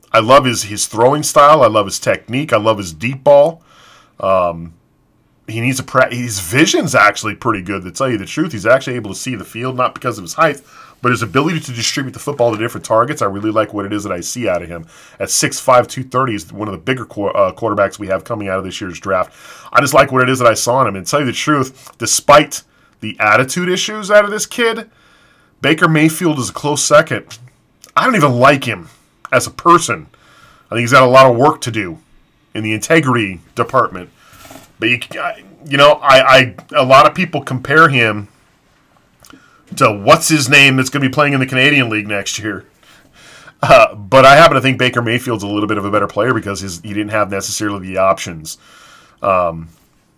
A: I love his throwing style. I love his technique. I love his deep ball. He needs his vision's actually pretty good, to tell you the truth. He's actually able to see the field, not because of his height, but his ability to distribute the football to different targets. I really like what it is that I see out of him. At 6'5", 230, he's one of the bigger quarterbacks we have coming out of this year's draft. I just like what it is that I saw in him. And to tell you the truth, despite the attitude issues out of this kid, Baker Mayfield is a close second. I don't even like him as a person. I think he's got a lot of work to do in the integrity department. But a lot of people compare him to what's his name that's going to be playing in the Canadian League next year. But I happen to think Baker Mayfield's a little bit of a better player because he didn't have necessarily the options. I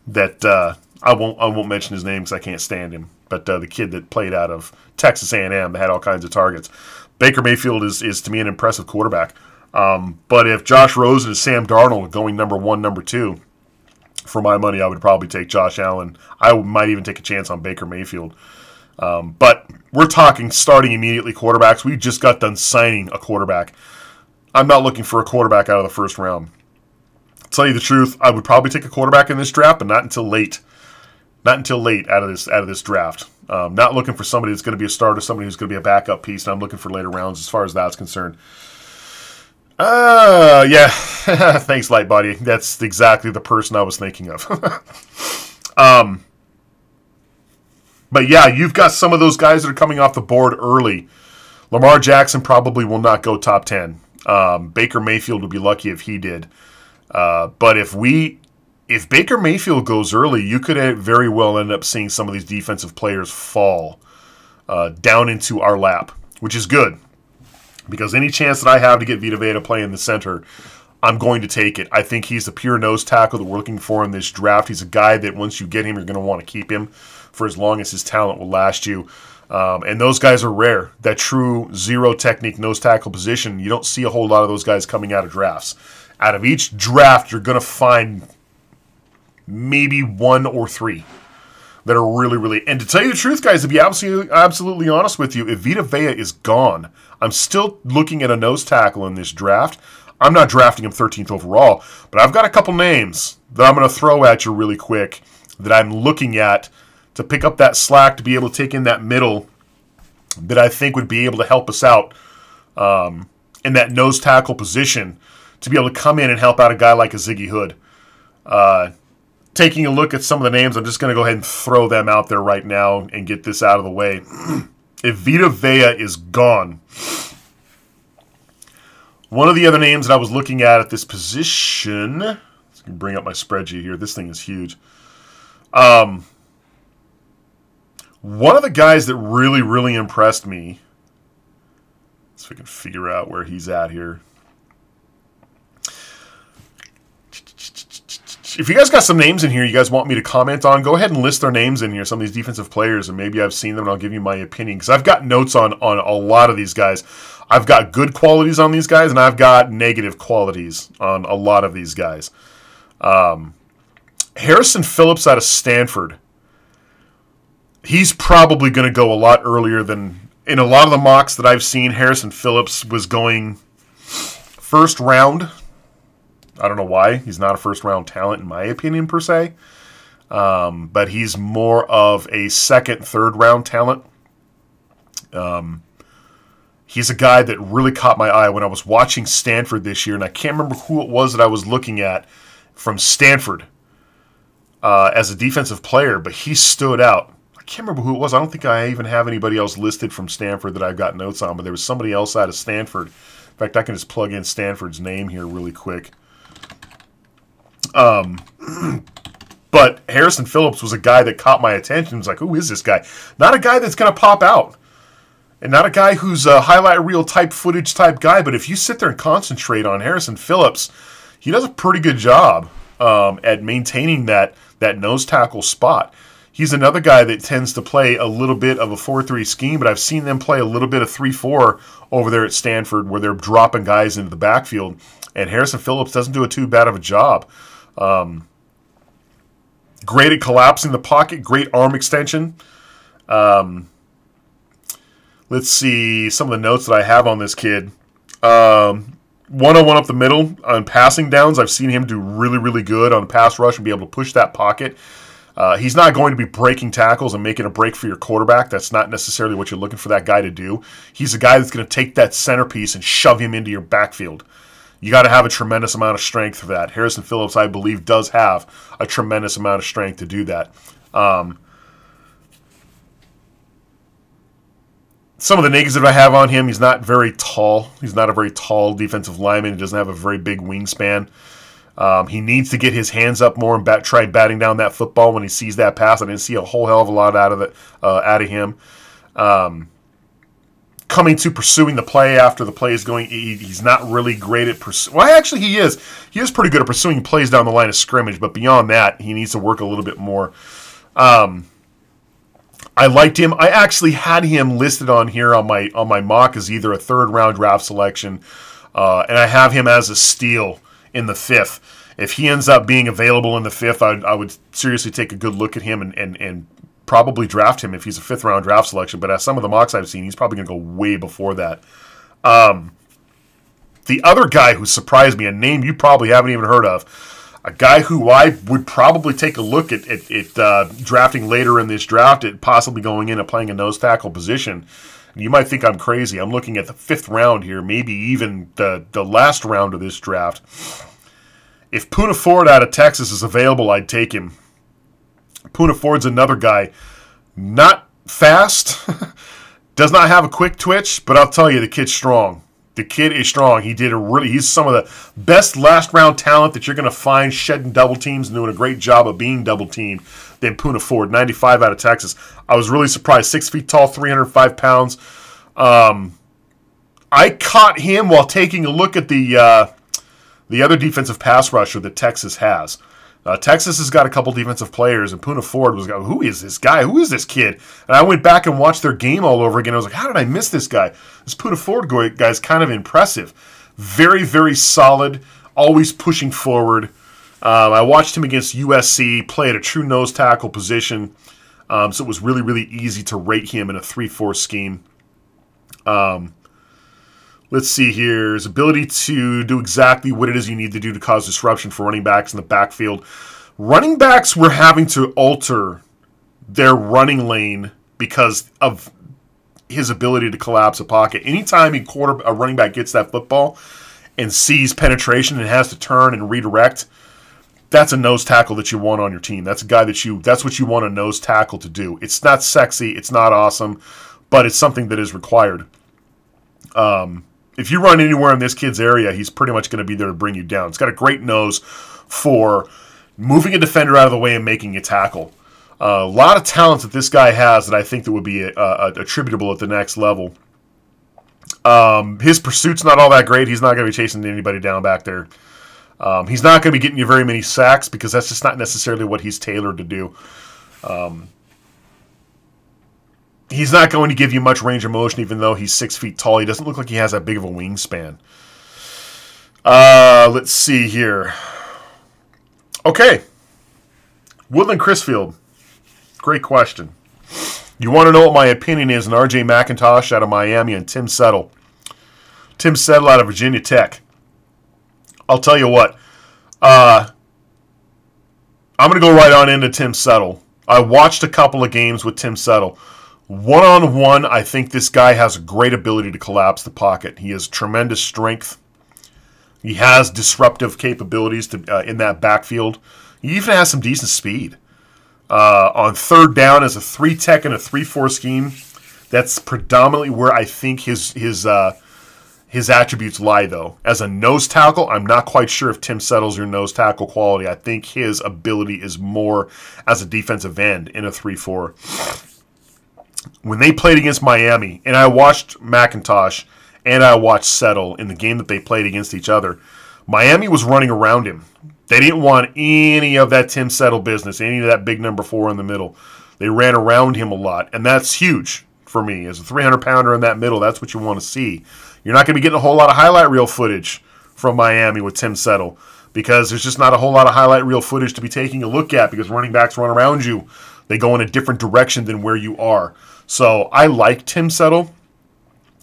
A: won't mention his name because I can't stand him. But the kid that played out of Texas A&M that had all kinds of targets. Baker Mayfield is to me an impressive quarterback. But if Josh Rosen and Sam Darnold going number 1, number 2, for my money, I would probably take Josh Allen. I might even take a chance on Baker Mayfield. But we're talking starting immediately quarterbacks. We just got done signing a quarterback. I'm not looking for a quarterback out of the first round. To tell you the truth, I would probably take a quarterback in this draft, but not until late. Not until late out of this draft. Not looking for somebody that's going to be a starter, somebody who's going to be a backup piece, and I'm looking for later rounds as far as that's concerned. Yeah. Thanks, Lightbody. That's exactly the person I was thinking of. But yeah, you've got some of those guys that are coming off the board early. Lamar Jackson probably will not go top 10. Baker Mayfield would be lucky if he did. But if Baker Mayfield goes early, you could very well end up seeing some of these defensive players fall down into our lap, which is good. Because any chance that I have to get Vita Vea to play in the center, I'm going to take it. I think he's the pure nose tackle that we're looking for in this draft. He's a guy that once you get him, you're going to want to keep him for as long as his talent will last you. And those guys are rare. That true zero technique nose tackle position, you don't see a whole lot of those guys coming out of drafts. Out of each draft, you're going to find maybe 1 or 3 that are really, really... And to tell you the truth, guys, to be absolutely honest with you, if Vita Vea is gone, I'm still looking at a nose tackle in this draft. I'm not drafting him 13th overall, but I've got a couple names that I'm going to throw at you really quick that I'm looking at to pick up that slack, to be able to take in that middle that I think would be able to help us out in that nose tackle position, to be able to come in and help out a guy like a Ziggy Hood. Taking a look at some of the names, I'm just going to go ahead and throw them out there right now and get this out of the way. If Vita Vea is gone, one of the other names that I was looking at this position, let's bring up my spreadsheet here. This thing is huge. One of the guys that really, really impressed me, let's see if we can figure out where he's at here. If you guys got some names in here you guys want me to comment on, go ahead and list their names in here, some of these defensive players, and maybe I've seen them and I'll give you my opinion. Because I've got notes on a lot of these guys. I've got good qualities on these guys, and I've got negative qualities on a lot of these guys. Harrison Phillips out of Stanford. He's probably going to go a lot earlier than... In a lot of the mocks that I've seen, Harrison Phillips was going first round. I don't know why. He's not a first-round talent, in my opinion, per se. But he's more of a second, third-round talent. He's a guy that really caught my eye when I was watching Stanford this year, and I can't remember who it was that I was looking at from Stanford as a defensive player, but he stood out. I can't remember who it was. I don't think I even have anybody else listed from Stanford that I've got notes on, but there was somebody else out of Stanford. In fact, I can just plug in Stanford's name here really quick. But Harrison Phillips was a guy that caught my attention. I was like, who is this guy? Not a guy that's going to pop out. And not a guy who's a highlight reel type footage type guy. But if you sit there and concentrate on Harrison Phillips, he does a pretty good job at maintaining that nose tackle spot. He's another guy that tends to play a little bit of a 4-3 scheme, but I've seen them play a little bit of 3-4 over there at Stanford where they're dropping guys into the backfield. And Harrison Phillips doesn't do too bad of a job. Great at collapsing the pocket, great arm extension. Let's see some of the notes that I have on this kid. One-on-one up the middle on passing downs. I've seen him do really, really good on pass rush and be able to push that pocket. He's not going to be breaking tackles and making a break for your quarterback. That's not necessarily what you're looking for that guy to do. He's a guy that's going to take that centerpiece and shove him into your backfield. You got to have a tremendous amount of strength for that. Harrison Phillips, I believe, does have a tremendous amount of strength to do that. Some of the negatives that I have on him, he's not very tall. He's not a very tall defensive lineman. He doesn't have a very big wingspan. He needs to get his hands up more and try batting down that football when he sees that pass. I didn't see a whole hell of a lot out of him. Coming to pursuing the play after the play is going, he's not really great at pursuing. Well, actually, he is. He is pretty good at pursuing plays down the line of scrimmage, but beyond that, he needs to work a little bit more. I liked him. I actually had him listed on here on my mock as either a third-round draft selection, and I have him as a steal in the 5th. If he ends up being available in the 5th, I would seriously take a good look at him and probably draft him if he's a 5th-round draft selection. But as some of the mocks I've seen, he's probably going to go way before that. The other guy who surprised me, a name you probably haven't even heard of, a guy who I would probably take a look at drafting later in this draft, at possibly going in and playing a nose tackle position. You might think I'm crazy. I'm looking at the 5th round here, maybe even the last round of this draft. If Poona Ford out of Texas is available, I'd take him. Poona Ford's another guy. Not fast. Does not have a quick twitch, but I'll tell you, the kid's strong. The kid is strong. He's some of the best last round talent that you're going to find shedding double teams and doing a great job of being double teamed than Poona Ford, 95 out of Texas. I was really surprised. 6 feet tall, 305 pounds. I caught him while taking a look at the other defensive pass rusher that Texas has. Texas has got a couple defensive players, and Poona Ford was going, who is this guy? Who is this kid? And I went back and watched their game all over again. I was like, how did I miss this guy? This Poona Ford guy is kind of impressive. Very, very solid, always pushing forward. I watched him against USC, play at a true nose tackle position, so it was really, really easy to rate him in a 3-4 scheme. Let's see here. His ability to do exactly what it is you need to do to cause disruption for running backs in the backfield. Running backs were having to alter their running lane because of his ability to collapse a pocket. Anytime a running back gets that football and sees penetration and has to turn and redirect, that's a nose tackle that you want on your team. That's a guy that's what you want a nose tackle to do. It's not sexy, it's not awesome, but it's something that is required. If you run anywhere in this kid's area, he's pretty much going to be there to bring you down. He's got a great nose for moving a defender out of the way and making a tackle. A lot of talents that this guy has that I think that would be attributable at the next level. His pursuit's not all that great. He's not going to be chasing anybody down back there. He's not going to be getting you very many sacks because that's just not necessarily what he's tailored to do. He's not going to give you much range of motion, even though he's 6 feet tall. He doesn't look like he has that big of a wingspan. Let's see here. Okay. Woodland Crisfield. Great question. You want to know what my opinion is on R.J. McIntosh out of Miami and Tim Settle. Tim Settle out of Virginia Tech. I'll tell you what. I'm going to go right on into Tim Settle. I watched a couple of games with Tim Settle. One-on-one, I think this guy has a great ability to collapse the pocket. He has tremendous strength. He has disruptive capabilities in that backfield. He even has some decent speed. On third down as a 3-tech and a 3-4 scheme, that's predominantly where I think his attributes lie, though. As a nose tackle, I'm not quite sure if Tim Settle's your nose tackle quality. I think his ability is more as a defensive end in a 3-4. When they played against Miami, and I watched McIntosh and I watched Settle in the game that they played against each other, Miami was running around him. They didn't want any of that Tim Settle business, any of that big number 4 in the middle. They ran around him a lot, and that's huge for me. As a 300-pounder in that middle, that's what you want to see. You're not going to be getting a whole lot of highlight reel footage from Miami with Tim Settle because there's just not a whole lot of highlight reel footage to be taking a look at because running backs run around you. They go in a different direction than where you are. So I like Tim Settle.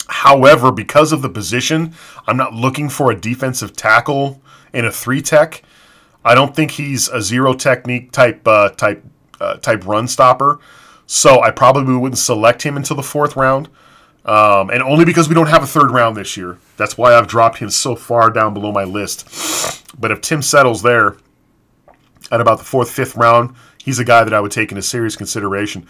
A: However, because of the position, I'm not looking for a defensive tackle in a 3-tech. I don't think he's a zero technique type run stopper. So I probably wouldn't select him until the 4th round. And only because we don't have a 3rd round this year. That's why I've dropped him so far down below my list. But if Tim Settle's there at about the 4th, 5th round, he's a guy that I would take into serious consideration.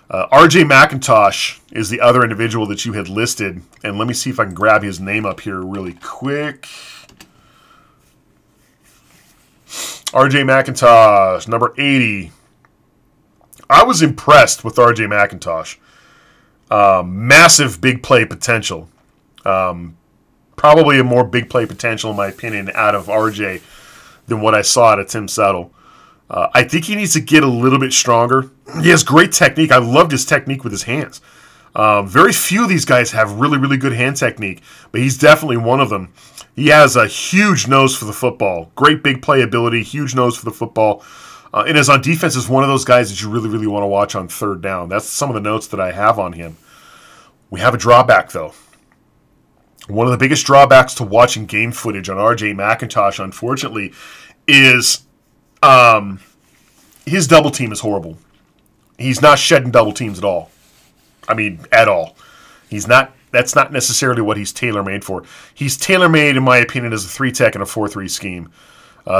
A: R.J. McIntosh is the other individual that you had listed. And let me see if I can grab his name up here really quick. R.J. McIntosh, number 80. I was impressed with R.J. McIntosh. Massive big play potential. Probably a more big play potential, in my opinion, out of R.J. than what I saw out of Tim Settle. I think he needs to get a little bit stronger. He has great technique. I loved his technique with his hands. Very few of these guys have really, really good hand technique, but he's definitely one of them. He has a huge nose for the football. Great big play ability, huge nose for the football. And as on defense, is one of those guys that you really, really want to watch on 3rd down. That's some of the notes that I have on him. We have a drawback, though. One of the biggest drawbacks to watching game footage on R.J. McIntosh, unfortunately, is his double team is horrible. He's not shedding double teams at all. I mean, at all. He's not. That's not necessarily what he's tailor-made for. He's tailor-made, in my opinion, as a 3-tech and a 4-3 scheme.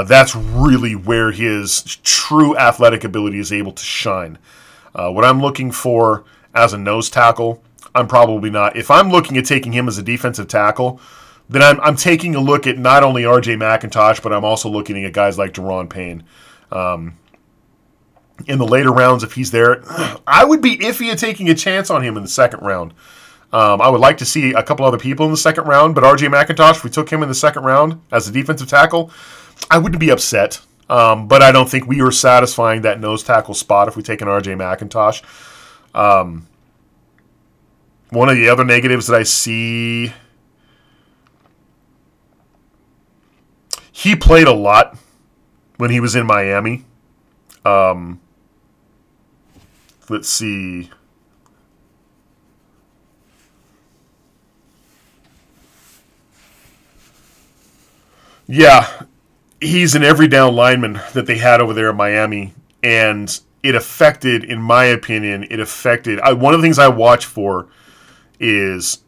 A: That's really where his true athletic ability is able to shine. What I'm looking for as a nose tackle, I'm probably not. If I'm looking at taking him as a defensive tackle, then I'm taking a look at not only R.J. McIntosh, but I'm also looking at guys like Daron Payne. In the later rounds, if he's there, I would be iffy at taking a chance on him in the second round. I would like to see a couple other people in the second round, but R.J. McIntosh, if we took him in the second round as a defensive tackle, I wouldn't be upset. But I don't think we are satisfying that nose tackle spot if we take an R.J. McIntosh. One of the other negatives that I see, he played a lot when he was in Miami. Let's see. Yeah, he's an every down lineman that they had over there in Miami, and it affected, in my opinion, one of the things I watch for is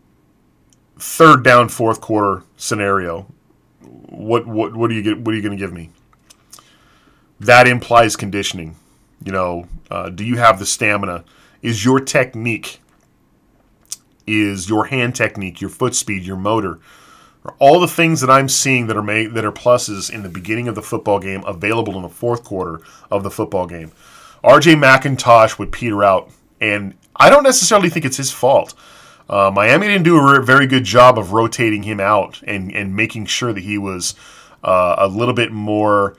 A: third down, fourth quarter scenario. What are you going to give me? That implies conditioning. Do you have the stamina? Is your technique, is your hand technique, your foot speed, your motor, all the things that I'm seeing that are pluses in the beginning of the football game available in the fourth quarter of the football game? R.J. McIntosh would peter out, and I don't necessarily think it's his fault. Miami didn't do a very good job of rotating him out and making sure that he was a little bit more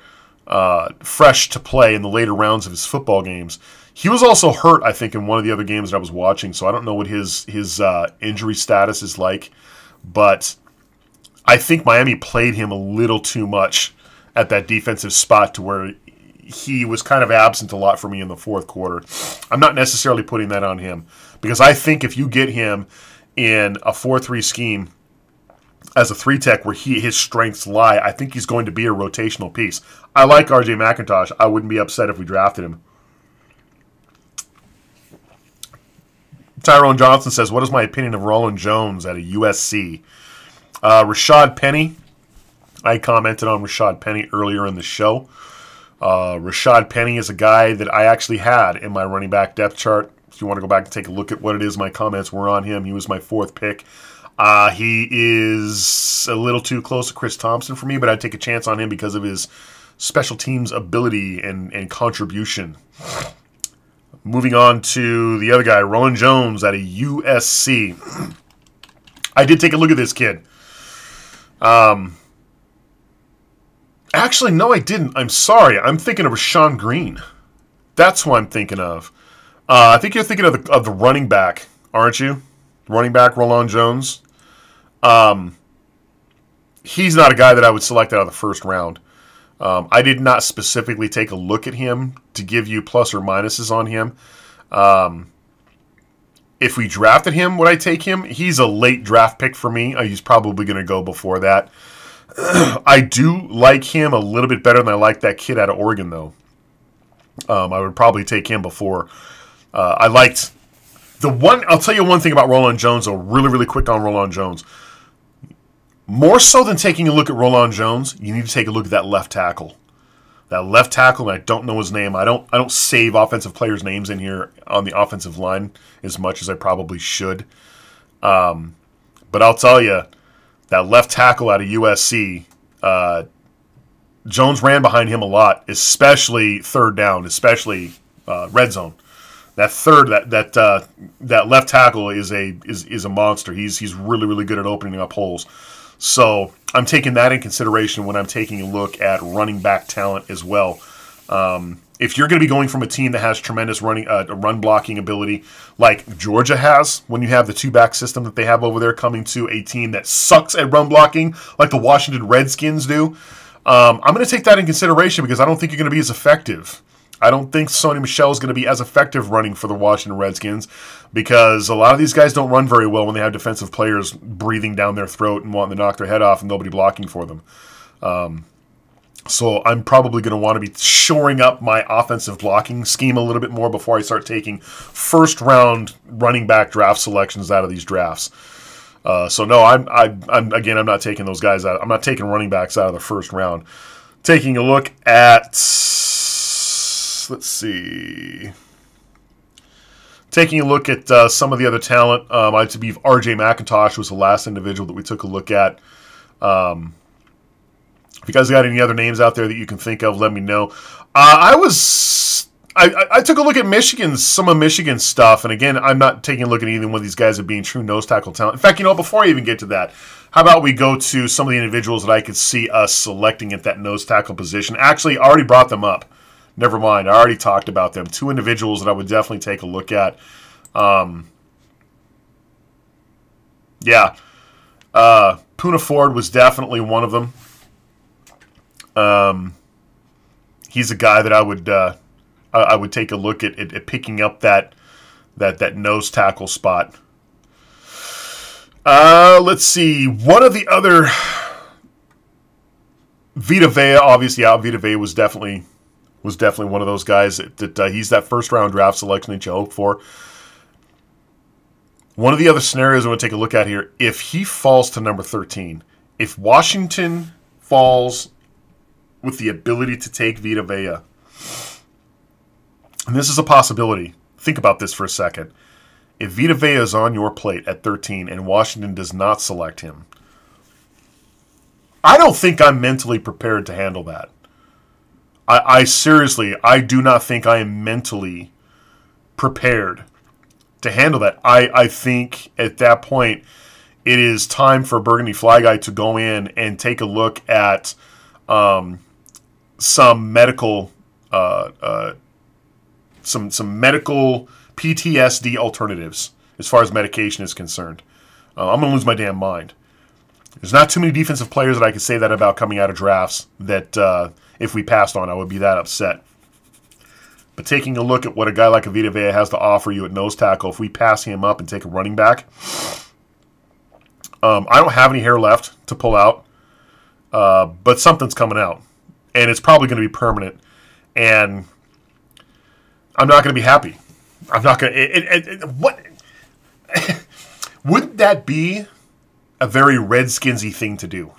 A: fresh to play in the later rounds of his football games. He was also hurt, I think, in one of the other games that I was watching, so I don't know what his injury status is like, but I think Miami played him a little too much at that defensive spot to where he was kind of absent a lot for me in the fourth quarter. I'm not necessarily putting that on him, because I think if you get him in a 4-3 scheme as a 3-tech where his strengths lie, I think he's going to be a rotational piece. I like R.J. McIntosh. I wouldn't be upset if we drafted him. Tyrone Johnson says, what is my opinion of Roland Jones at a USC? Rashad Penny. I commented on Rashad Penny earlier in the show. Rashad Penny is a guy that I actually had in my running back depth chart. If you want to go back and take a look at what it is my comments were on him, he was my fourth pick. He is a little too close to Chris Thompson for me, but I'd take a chance on him because of his special teams ability and contribution. Moving on to the other guy, Roland Jones at a USC. I did take a look at this kid. Actually, no, I didn't. I'm sorry. I'm thinking of Rashawn Green. That's who I'm thinking of. I think you're thinking of the running back, aren't you? Running back, Roland Jones. He's not a guy that I would select out of the first round. I did not specifically take a look at him to give you plus or minuses on him. If we drafted him, would I take him? He's a late draft pick for me. He's probably going to go before that. I do like him a little bit better than I like that kid out of Oregon, though. I would probably take him before. I liked the one. I'll tell you one thing about Roland Jones, though, really, really quick on Roland Jones. More so than taking a look at Roland Jones, you need to take a look at that left tackle. That left tackle, and I don't know his name. I don't save offensive players' names in here on the offensive line as much as I probably should. But I'll tell you, that left tackle out of USC, Jones ran behind him a lot, especially third down, especially red zone. That left tackle is a monster. He's really, really good at opening up holes. So I'm taking that in consideration when I'm taking a look at running back talent as well. If you're going to be going from a team that has tremendous run blocking ability like Georgia has, when you have the two-back system that they have over there, coming to a team that sucks at run blocking like the Washington Redskins do, I'm going to take that in consideration because I don't think you're going to be as effective. I don't think Sony Michel is going to be as effective running for the Washington Redskins because a lot of these guys don't run very well when they have defensive players breathing down their throat and wanting to knock their head off and nobody blocking for them. So I'm probably going to want to be shoring up my offensive blocking scheme a little bit more before I start taking first-round running back draft selections out of these drafts. So no, I'm not taking those guys out. I'm not taking running backs out of the first round. Taking a look at, let's see. Taking a look at some of the other talent, I believe R.J. McIntosh was the last individual that we took a look at. If you guys got any other names out there that you can think of, let me know. I took a look at some of Michigan's stuff, and again, I'm not taking a look at either one of these guys as being true nose tackle talent. In fact, before I even get to that, how about we go to some of the individuals that I could see us selecting at that nose tackle position? Actually, I already brought them up. Never mind, I already talked about them. Two individuals that I would definitely take a look at. Poona Ford was definitely one of them. He's a guy that I would take a look at picking up that nose tackle spot. Let's see. One of the other, Vita Vea, obviously, Vita Vea was definitely one of those guys that he's that first round draft selection that you hope for. One of the other scenarios I'm going to take a look at here, if he falls to number 13, if Washington falls with the ability to take Vita Vea, and this is a possibility. Think about this for a second. If Vita Vea is on your plate at 13 and Washington does not select him, I don't think I'm mentally prepared to handle that. I seriously, I do not think I am mentally prepared to handle that. I think at that point it is time for Burgundy Fly Guy to go in and take a look at some medical some medical PTSD alternatives as far as medication is concerned. I'm going to lose my damn mind. There's not too many defensive players that I could say that about coming out of drafts that if we passed on, I would be that upset. But taking a look at what a guy like Vita Vea has to offer you at nose tackle, if we pass him up and take a running back, I don't have any hair left to pull out, but something's coming out. And it's probably going to be permanent. And I'm not going to be happy. I'm not going to... What? Wouldn't that be a very Redskinsy thing to do?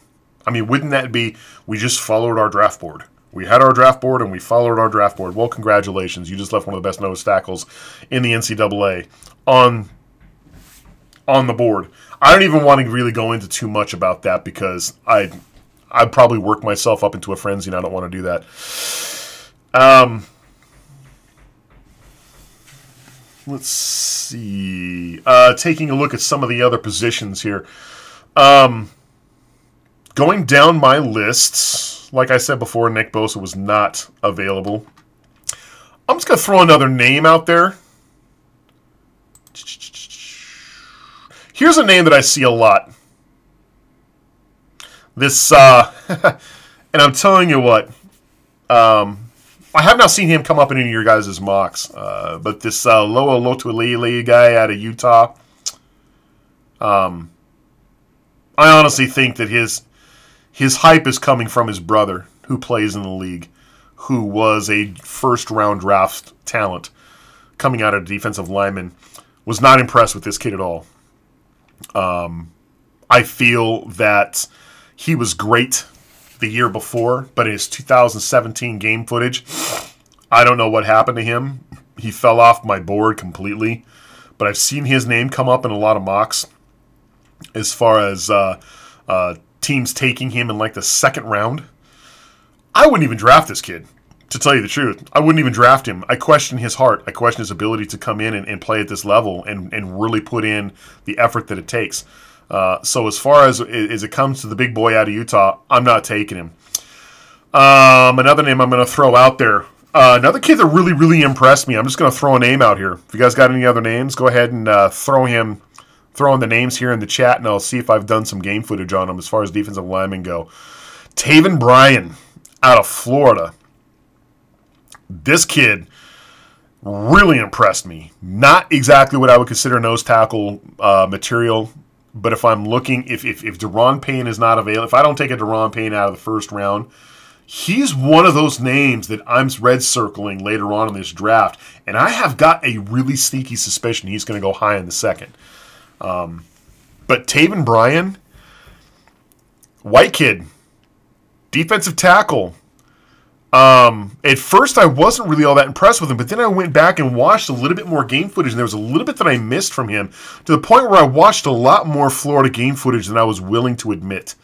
A: I mean, wouldn't that be, we just followed our draft board. We had our draft board and we followed our draft board. Well, congratulations. You just left one of the best nose tackles in the NCAA on the board. I don't even want to really go into too much about that because I'd probably work myself up into a frenzy and I don't want to do that. Let's see. Taking a look at some of the other positions here. Going down my lists, like I said before, Nick Bosa was not available. I'm just going to throw another name out there. Here's a name that I see a lot. This, and I'm telling you what, I have not seen him come up in any of your guys' mocks, but this Loa Lotulele guy out of Utah, I honestly think that his hype is coming from his brother, who plays in the league, who was a first-round draft talent coming out of defensive lineman. Was not impressed with this kid at all. I feel that he was great the year before, but in his 2017 game footage, I don't know what happened to him. He fell off my board completely. But I've seen his name come up in a lot of mocks as far as teams taking him in like the second round. I wouldn't even draft this kid, to tell you the truth. I wouldn't even draft him. I question his heart. I question his ability to come in and play at this level and really put in the effort that it takes. So as far as it comes to the big boy out of Utah, I'm not taking him. Another name I'm going to throw out there. Another kid that really, really impressed me. I'm just going to throw a name out here. If you guys got any other names, go ahead and throw in the names here in the chat, and I'll see if I've done some game footage on him as far as defensive linemen go. Taven Bryan out of Florida. This kid really impressed me. Not exactly what I would consider nose tackle material, but if I'm looking, if Deron Payne is not available, if I don't take a Deron Payne out of the first round, he's one of those names that I'm red circling later on in this draft, and I have got a really sneaky suspicion he's going to go high in the second. But Taven Bryan, white kid, defensive tackle, At first, I wasn't really all that impressed with him, but then I went back and watched a little bit more game footage, and there was a little bit that I missed from him, to the point where I watched a lot more Florida game footage than I was willing to admit.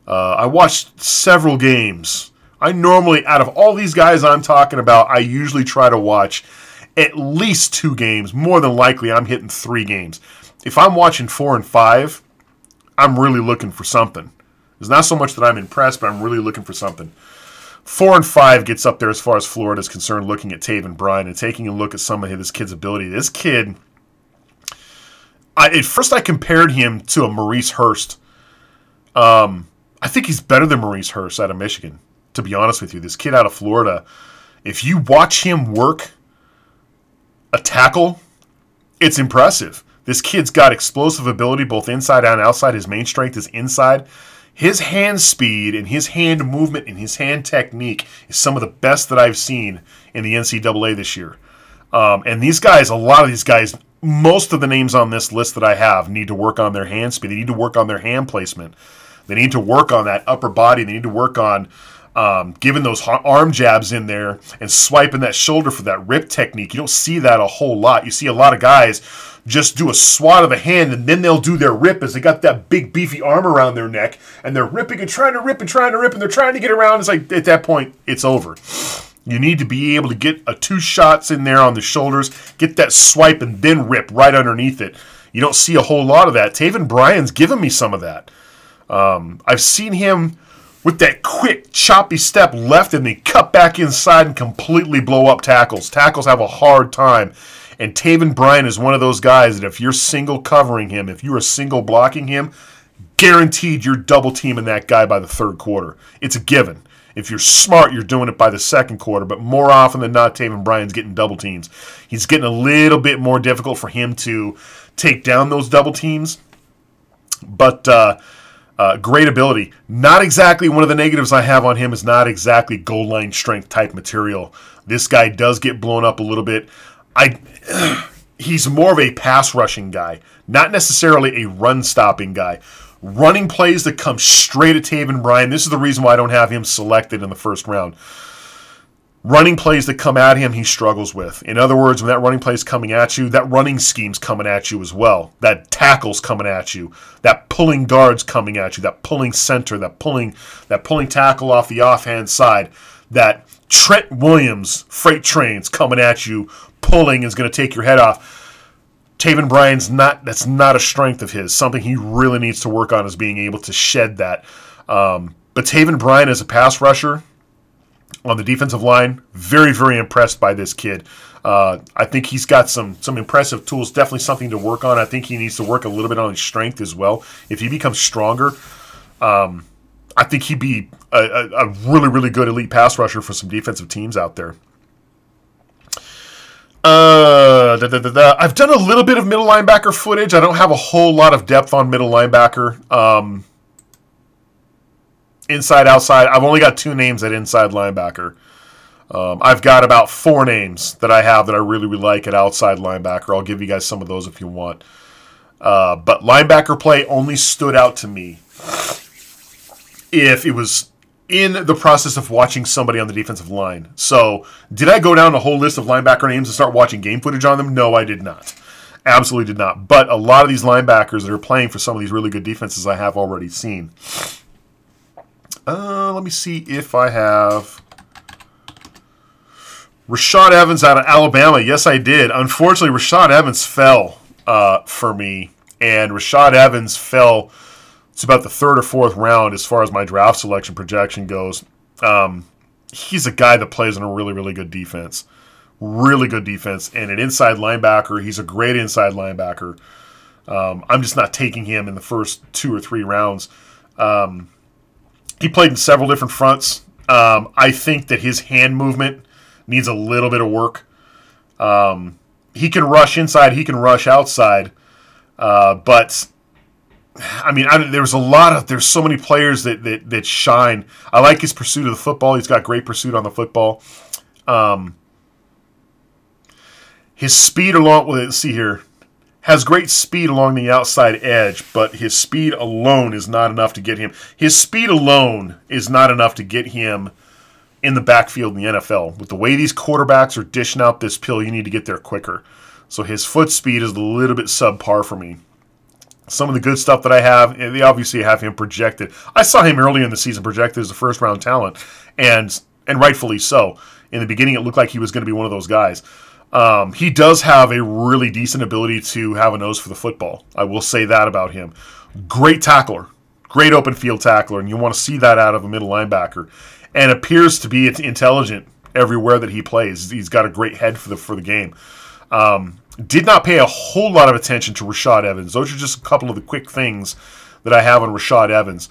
A: I watched several games. I normally, out of all these guys I'm talking about, I usually try to watch at least 2 games. More than likely, I'm hitting 3 games. If I'm watching 4 and 5, I'm really looking for something. It's not so much that I'm impressed, but I'm really looking for something. 4 and 5 gets up there as far as Florida is concerned, looking at Taven Bryan and taking a look at some of this kid's ability. This kid, at first I compared him to a Maurice Hurst. I think he's better than Maurice Hurst out of Michigan, to be honest with you. This kid out of Florida, if you watch him work a tackle, it's impressive. This kid's got explosive ability both inside and outside. His main strength is inside. His hand speed and his hand movement and his hand technique is some of the best that I've seen in the NCAA this year. And these guys, a lot of these guys, most of the names on this list that I have need to work on their hand speed. They need to work on their hand placement. They need to work on that upper body. They need to work on giving those arm jabs in there and swiping that shoulder for that rip technique. You don't see that a whole lot. You see a lot of guys just do a swat of the hand, and then they'll do their rip as they got that big beefy arm around their neck, and they're ripping and trying to rip and trying to rip, and they're trying to get around. It's like, at that point, it's over. You need to be able to get 2 shots in there on the shoulders, get that swipe, and then rip right underneath it. You don't see a whole lot of that. Taven Bryan's given me some of that. I've seen him with that quick, choppy step left, and they cut back inside and completely blow up tackles. Tackles have a hard time. And Taven Bryan is one of those guys that if you're single covering him, if you're single blocking him, guaranteed you're double teaming that guy by the 3rd quarter. It's a given. If you're smart, you're doing it by the 2nd quarter. But more often than not, Taven Bryan's getting double teams. He's getting a little bit more difficult for him to take down those double teams. But great ability. Not exactly one of the negatives I have on him is not exactly goal line strength type material. This guy does get blown up a little bit. He's more of a pass rushing guy, not necessarily a run stopping guy. Running plays that come straight at Taven Bryan. This is the reason why I don't have him selected in the 1st round. Running plays that come at him, he struggles with. In other words, when that running play is coming at you, that running scheme's coming at you as well. That tackle's coming at you. That pulling guard's coming at you. That pulling center, that pulling tackle off the offhand side. That Trent Williams freight train's coming at you, pulling is going to take your head off. Taven Bryan's that's not a strength of his. Something he really needs to work on is being able to shed that. But Taven Bryan as a pass rusher on the defensive line, very, very impressed by this kid. I think he's got some impressive tools, definitely something to work on. I think he needs to work a little bit on his strength as well. If he becomes stronger, I think he'd be a really, really good elite pass rusher for some defensive teams out there. I've done a little bit of middle linebacker footage. I don't have a whole lot of depth on middle linebacker. Inside, outside. I've only got 2 names at inside linebacker. I've got about 4 names that I have that I really, really like at outside linebacker. I'll give you guys some of those if you want. But linebacker play only stood out to me if it was in the process of watching somebody on the defensive line. So, did I go down a whole list of linebacker names and start watching game footage on them? No, I did not. Absolutely did not. But a lot of these linebackers that are playing for some of these really good defenses I have already seen. Let me see if I have Rashad Evans out of Alabama. Yes, I did. Unfortunately, Rashad Evans fell for me. And Rashad Evans fell... It's about the 3rd or 4th round as far as my draft selection projection goes. He's a guy that plays in a really, really good defense. Really good defense. And an inside linebacker, he's a great inside linebacker. I'm just not taking him in the first 2 or 3 rounds. He played in several different fronts. I think that his hand movement needs a little bit of work. He can rush inside, he can rush outside. But... I mean, there's so many players that shine. I like his pursuit of the football. He's got great pursuit on the football. His speed has great speed along the outside edge, but his speed alone is not enough to get him. His speed alone is not enough to get him in the backfield in the NFL. With the way these quarterbacks are dishing out this pill, you need to get there quicker. So his foot speed is a little bit subpar for me. Some of the good stuff that I have, they obviously have him projected. I saw him early in the season projected as a first-round talent, and rightfully so. In the beginning, it looked like he was going to be one of those guys. He does have a really decent ability to have a nose for the football. I will say that about him. Great tackler. Great open field tackler, and you want to see that out of a middle linebacker. And appears to be intelligent everywhere that he plays. He's got a great head for the game. Did not pay a whole lot of attention to Rashad Evans. Those are just a couple of the quick things that I have on Rashad Evans.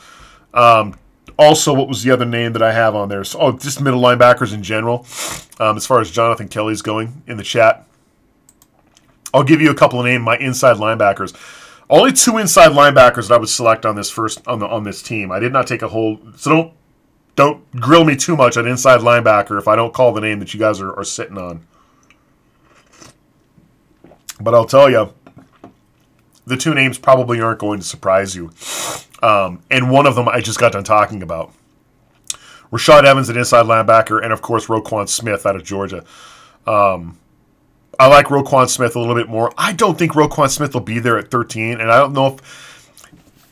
A: Also, what was the other name that I have on there? So, just middle linebackers in general. As far as Jonathan Kelly's going in the chat, I'll give you a couple of names. My inside linebackers. Only 2 inside linebackers that I would select on this on this team. I did not take a whole. So don't grill me too much on inside linebacker if I don't call the name that you guys are sitting on. But I'll tell you, the 2 names probably aren't going to surprise you. And one of them I just got done talking about. Rashad Evans, an inside linebacker, and of course Roquan Smith out of Georgia. I like Roquan Smith a little bit more. I don't think Roquan Smith will be there at 13, and I don't know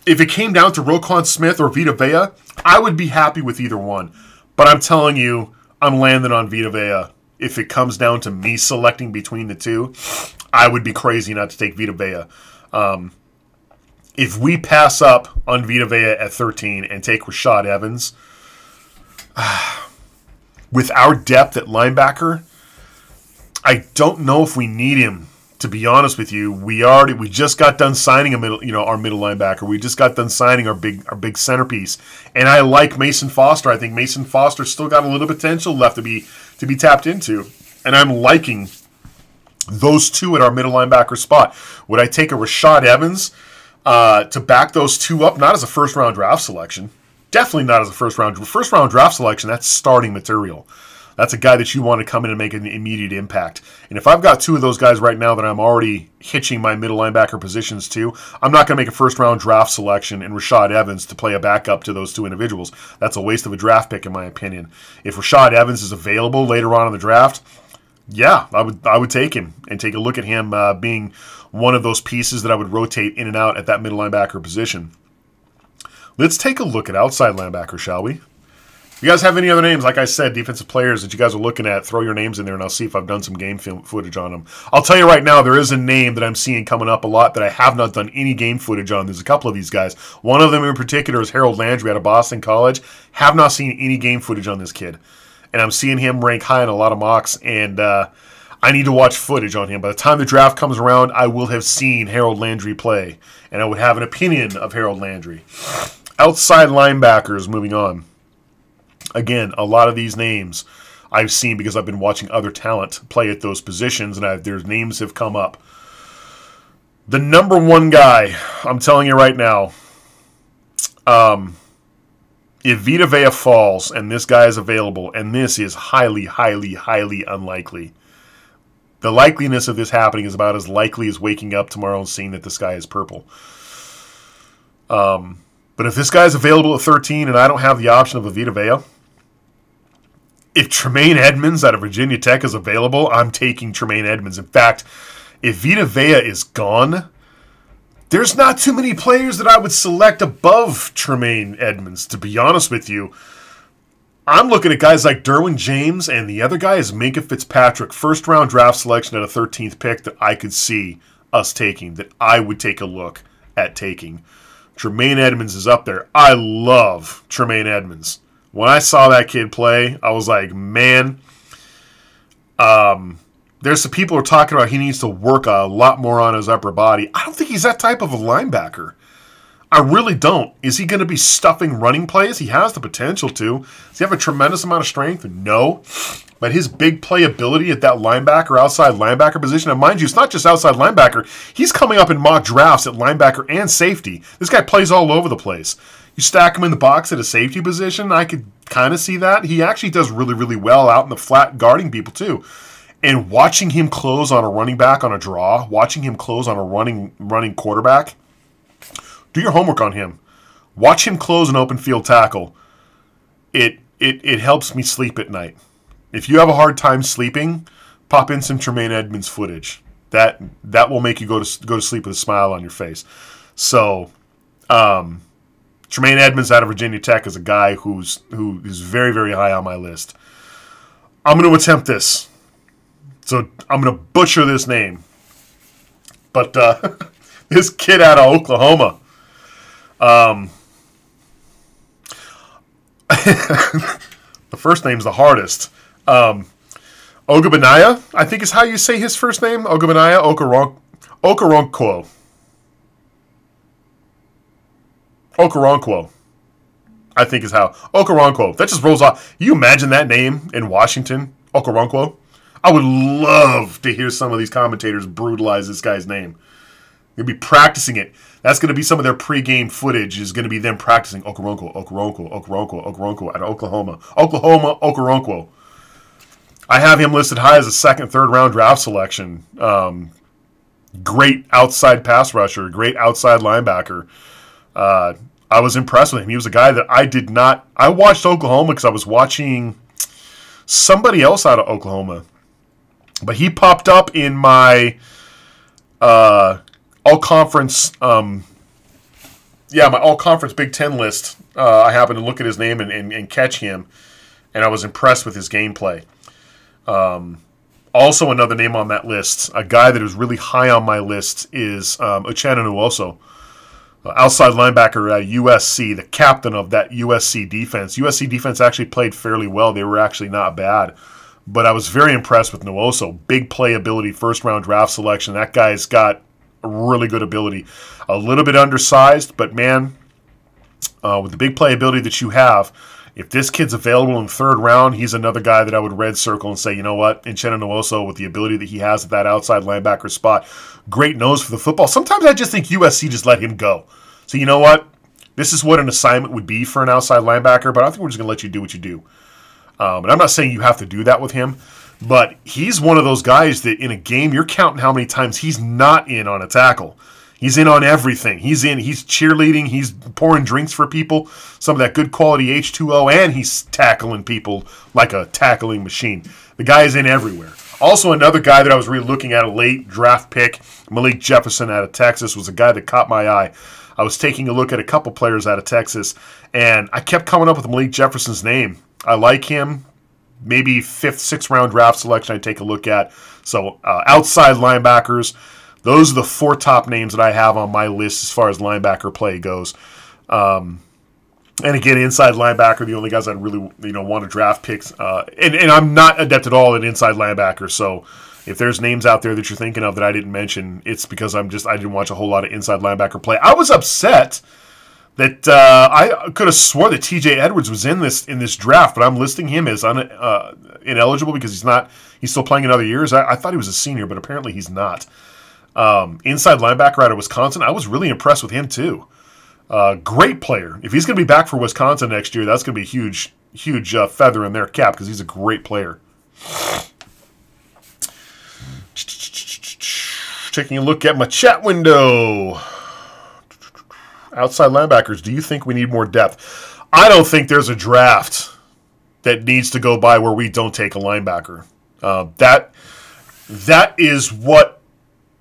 A: if it came down to Roquan Smith or Vita Vea, I would be happy with either one. But I'm telling you, I'm landing on Vita Vea. If it comes down to me selecting between the 2, I would be crazy not to take Vita Vea. If we pass up on Vita Vea at 13 and take Rashad Evans, with our depth at linebacker, I don't know if we need him. To be honest with you, we just got done signing our middle linebacker. We just got done signing our big centerpiece, and I like Mason Foster. I think Mason Foster still got a little potential left to be tapped into, and I'm liking those 2 at our middle linebacker spot. Would I take a Rashad Evans to back those 2 up? Not as a first-round draft selection. Definitely not as a first-round draft selection. That's starting material. That's a guy that you want to come in and make an immediate impact. And if I've got 2 of those guys right now that I'm already hitching my middle linebacker positions to, I'm not going to make a first-round draft selection in Rashad Evans to play a backup to those 2 individuals. That's a waste of a draft pick, in my opinion. If Rashad Evans is available later on in the draft, yeah, I would take him and take a look at him being one of those pieces that I would rotate in and out at that middle linebacker position. Let's take a look at outside linebacker, shall we? If you guys have any other names, like I said, defensive players that you guys are looking at, throw your names in there, and I'll see if I've done some game film footage on them. I'll tell you right now, there is a name that I'm seeing coming up a lot that I have not done any game footage on. There's a couple of these guys. One of them in particular is Harold Landry out of Boston College. Have not seen any game footage on this kid. And I'm seeing him rank high in a lot of mocks, and I need to watch footage on him. By the time the draft comes around, I will have seen Harold Landry play, and I would have an opinion of Harold Landry. Outside linebackers, moving on. Again, a lot of these names I've seen because I've been watching other talent play at those positions, and their names have come up. The number 1 guy, I'm telling you right now, if Vita Vea falls and this guy is available, and this is highly, highly, highly unlikely, the likeliness of this happening is about as likely as waking up tomorrow and seeing that the sky is purple. But if this guy is available at 13 and I don't have the option of a Vita Vea, if Tremaine Edmonds out of Virginia Tech is available, I'm taking Tremaine Edmonds. In fact, if Vita Vea is gone, there's not too many players that I would select above Tremaine Edmonds, to be honest with you. I'm looking at guys like Derwin James, and the other guy is Minkah Fitzpatrick, first-round draft selection at a 13th pick that I could see us taking, that I would take a look at taking. Tremaine Edmonds is up there. I love Tremaine Edmonds. When I saw that kid play, I was like, man, there's some people who are talking about he needs to work a lot more on his upper body. I don't think he's that type of a linebacker. I really don't. Is he going to be stuffing running plays? He has the potential to. Does he have a tremendous amount of strength? No. But his big playability at that linebacker, outside linebacker position, and mind you, it's not just outside linebacker. He's coming up in mock drafts at linebacker and safety. This guy plays all over the place. You stack him in the box at a safety position, I could kind of see that. He actually does really, really well out in the flat guarding people too. And watching him close on a running back on a draw, watching him close on a running quarterback, do your homework on him. Watch him close an open field tackle. It it helps me sleep at night. If you have a hard time sleeping, pop in some Tremaine Edmonds footage. That will make you go to sleep with a smile on your face. So, Tremaine Edmonds out of Virginia Tech is a guy who is very, very high on my list. I'm going to attempt this. So I'm going to butcher this name. But this kid out of Oklahoma. The first name's the hardest. Ogbonnaya, I think is how you say his first name. Ogbonnaya Okoronkwo. Okoronkwo, I think is how. Okoronkwo. That just rolls off. You imagine that name in Washington? Okoronkwo? I would love to hear some of these commentators brutalize this guy's name. They'll be practicing it. That's going to be some of their pregame footage is going to be them practicing Okoronkwo at Oklahoma. Oklahoma, Okoronkwo. I have him listed high as a second, third round draft selection. Great outside pass rusher, great outside linebacker. I was impressed with him. He was a guy that I watched Oklahoma because I was watching somebody else out of Oklahoma. But he popped up in my all-conference, my all-conference Big Ten list. I happened to look at his name and catch him, and I was impressed with his gameplay. Also, another name on that list, a guy that is really high on my list is Uchenna Nwosu. Outside linebacker at USC, the captain of that USC defense. USC defense actually played fairly well. They were actually not bad. But I was very impressed with Nwosu. Big playability, first-round draft selection. That guy's got a really good ability. A little bit undersized, but man, with the big playability that you have, if this kid's available in the third round, he's another guy that I would red circle and say, you know what, Uchenna Nwosu, with the ability that he has at that outside linebacker spot, great nose for the football. Sometimes I just think USC just let him go. So you know what? This is what an assignment would be for an outside linebacker, but I think we're just going to let you do what you do. And I'm not saying you have to do that with him, but he's one of those guys that in a game, you're counting how many times he's not in on a tackle. He's in on everything. He's cheerleading, he's pouring drinks for people, some of that good quality H2O, and he's tackling people like a tackling machine. The guy is in everywhere. Also, another guy that I was really looking at, a late draft pick, Malik Jefferson out of Texas, was a guy that caught my eye. I was taking a look at a couple players out of Texas, and I kept coming up with Malik Jefferson's name. I like him. Maybe 5th, 6th round draft selection I'd take a look at. So, outside linebackers, those are the 4 top names that I have on my list as far as linebacker play goes. And again, inside linebacker, the only guys I'd really want to draft picks. And I'm not adept at all at inside linebacker, so if there's names out there that you're thinking of that I didn't mention, it's because I didn't watch a whole lot of inside linebacker play. I was upset that I could have swore that T.J. Edwards was in this draft, but I'm listing him as ineligible because he's still playing another year. I thought he was a senior, but apparently he's not. Inside linebacker out of Wisconsin, I was really impressed with him too. Great player. If he's going to be back for Wisconsin next year, that's going to be a huge feather in their cap because he's a great player. Taking a look at my chat window. Outside linebackers, do you think we need more depth? I don't think there's a draft that needs to go by where we don't take a linebacker. That is what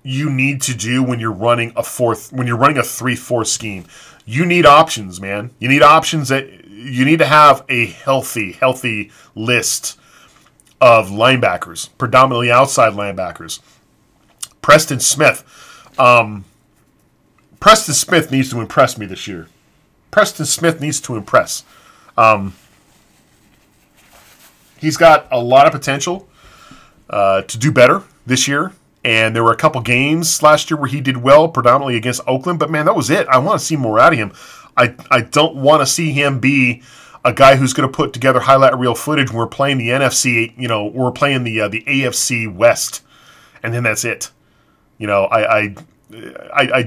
A: you need to do when you're running a 3-4 scheme. You need options, man. You need options. You need to have a healthy list of linebackers, predominantly outside linebackers. Preston Smith. Preston Smith needs to impress me this year. Preston Smith needs to impress. He's got a lot of potential to do better this year. And there were a couple games last year where he did well, predominantly against Oakland. But, man, that was it. I want to see more out of him. I don't want to see him be a guy who's going to put together highlight reel footage when we're playing the NFC, we're playing the AFC West. And then that's it. I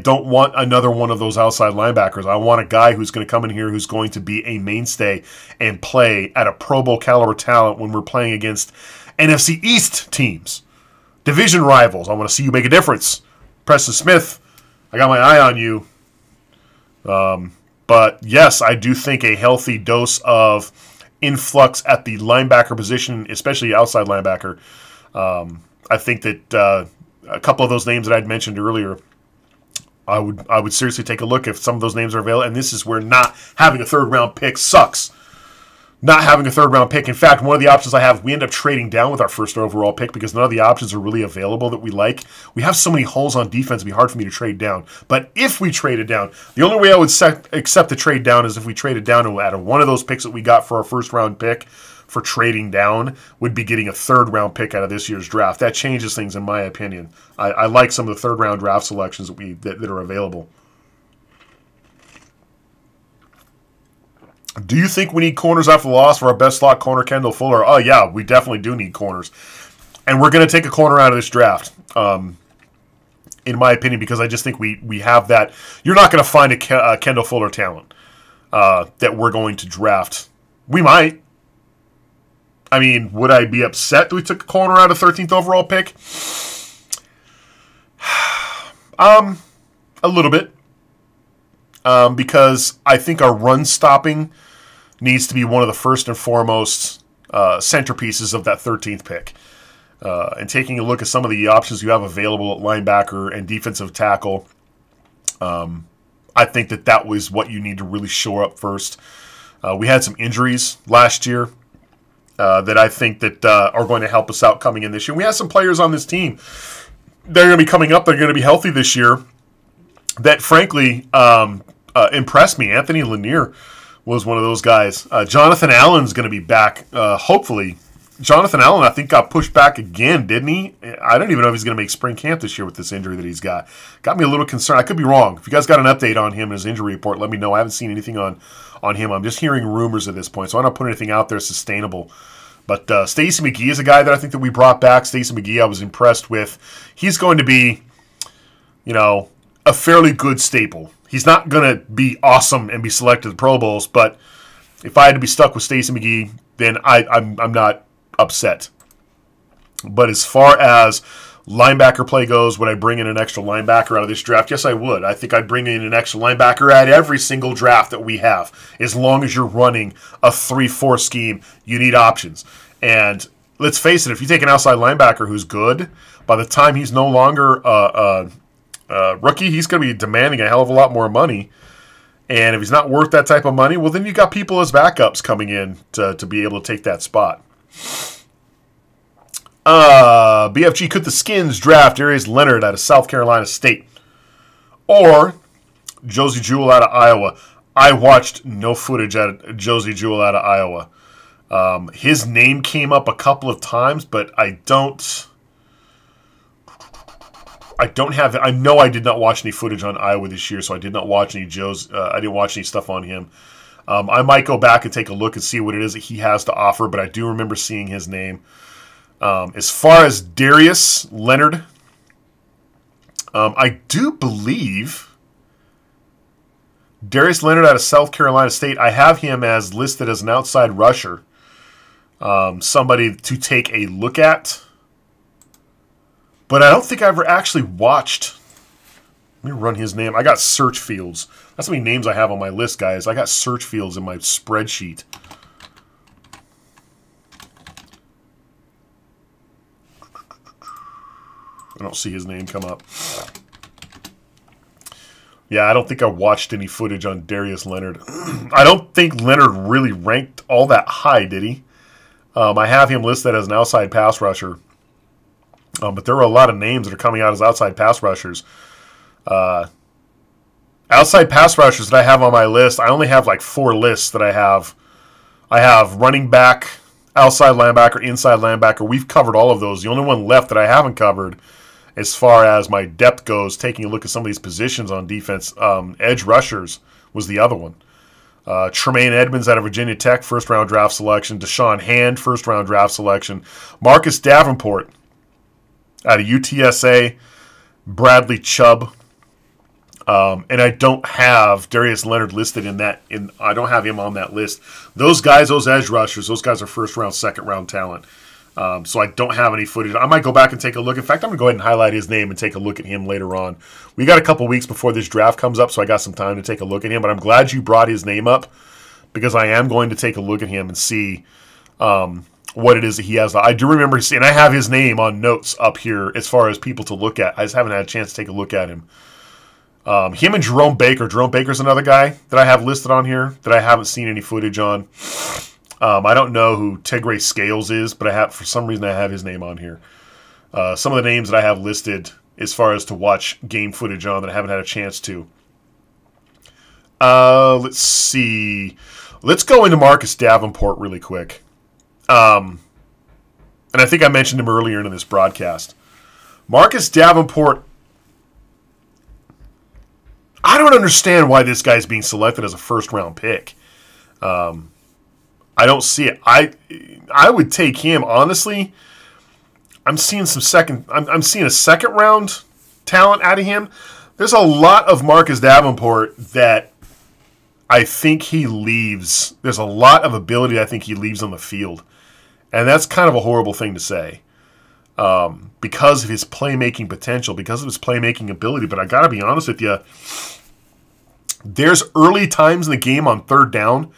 A: don't want another one of those outside linebackers. I want a guy who's going to come in here who's going to be a mainstay and play at a Pro Bowl caliber talent when we're playing against NFC East teams. Division rivals. I want to see you make a difference. Preston Smith, I got my eye on you. But, yes, I do think a healthy dose of influx at the linebacker position, especially outside linebacker. I think that a couple of those names that I'd mentioned earlier, I would seriously take a look if some of those names are available. And this is where not having a third-round pick sucks. Not having a third-round pick. In fact, one of the options I have, we end up trading down with our first overall pick because none of the options are really available that we like. We have so many holes on defense, it'd be hard for me to trade down. But if we traded down, the only way I would accept the trade down is if we traded down and out of one of those picks that we got for our first-round pick for trading down would be getting a third-round pick out of this year's draft. That changes things, in my opinion. I like some of the third-round draft selections that are available. Do you think we need corners after the loss for our best slot corner, Kendall Fuller? Oh, yeah, we definitely do need corners. And we're going to take a corner out of this draft, in my opinion, because I just think we have that. You're not going to find a Kendall Fuller talent that we're going to draft. We might. I mean, would I be upset that we took a corner out of 13th overall pick? A little bit. Because I think our run stopping needs to be one of the first and foremost centerpieces of that 13th pick. And taking a look at some of the options you have available at linebacker and defensive tackle, I think that was what you need to really shore up first. We had some injuries last year that I think that are going to help us out coming in this year. We have some players on this team that are going to be coming up. They're going to be healthy this year that, frankly, impressed me. Anthony Lanier was one of those guys. Jonathan Allen's going to be back, hopefully. Jonathan Allen, I think, got pushed back again, didn't he? I don't even know if he's going to make spring camp this year with this injury that he's got. Got me a little concerned. I could be wrong. If you guys got an update on him and his injury report, let me know. I haven't seen anything on him. I'm just hearing rumors at this point, so I'm not putting anything out there sustainable. But Stacey McGee is a guy that I think that we brought back. Stacey McGee, I was impressed with. He's going to be, a fairly good staple. He's not going to be awesome and be selected to Pro Bowls, but if I had to be stuck with Stacey McGee, then I'm not upset. But as far as linebacker play goes, would I bring in an extra linebacker out of this draft? Yes, I would. I think I'd bring in an extra linebacker at every single draft that we have. As long as you're running a 3-4 scheme, you need options. And let's face it, if you take an outside linebacker who's good, by the time he's no longer rookie, he's going to be demanding a hell of a lot more money. And if he's not worth that type of money, well, then you got people as backups coming in to be able to take that spot. BFG, could the Skins draft Darius Leonard out of South Carolina State? Or Josie Jewell out of Iowa? I watched no footage out of Josie Jewell out of Iowa. His name came up a couple of times, but I don't have. I know I did not watch any footage on Iowa this year, so I did not watch any I didn't watch any stuff on him. I might go back and take a look and see what it is that he has to offer, but I do remember seeing his name. As far as Darius Leonard, I do believe Darius Leonard out of South Carolina State, I have him as listed as an outside rusher. Somebody to take a look at. But I don't think I ever actually watched. Let me run his name. I got search fields. That's how many names I have on my list, guys. I got search fields in my spreadsheet. I don't see his name come up. Yeah, I don't think I watched any footage on Darius Leonard. I don't think Leonard really ranked all that high, did he? I have him listed as an outside pass rusher. But there are a lot of names that are coming out as outside pass rushers. Outside pass rushers that I have on my list, I only have like 4 lists that I have. I have running back, outside linebacker, inside linebacker. We've covered all of those. The only one left that I haven't covered as far as my depth goes, taking a look at some of these positions on defense, edge rushers was the other one. Tremaine Edmonds out of Virginia Tech, first-round draft selection. Deshaun Hand, first-round draft selection. Marcus Davenport out of UTSA. Bradley Chubb. And I don't have Darius Leonard listed in that. I don't have him on that list. Those guys, those edge rushers, those guys are first-round, second-round talent. So I don't have any footage. I might go back and take a look. In fact, I'm going to go ahead and highlight his name and take a look at him later on. We got a couple weeks before this draft comes up, so I got some time to take a look at him. But I'm glad you brought his name up because I am going to take a look at him and see what it is that he has. I do remember seeing, I have his name on notes up here as far as people to look at. I just haven't had a chance to take a look at him. Him and Jerome Baker. Jerome Baker's another guy that I have listed on here that I haven't seen any footage on. I don't know who Tegray Scales is, but for some reason I have his name on here. Some of the names that I have listed as far as to watch game footage on that I haven't had a chance to. Let's see. Let's go into Marcus Davenport really quick. And I think I mentioned him earlier in this broadcast. Marcus Davenport, I don't understand why this guy's being selected as a first-round pick. I don't see it. I would take him, honestly. I'm seeing I'm seeing a second-round talent out of him. There's a lot of Marcus Davenport that I think he leaves. There's a lot of ability I think he leaves on the field. And that's kind of a horrible thing to say. Because of his playmaking potential, because of his playmaking ability. But I got to be honest with you, there's early times in the game on third down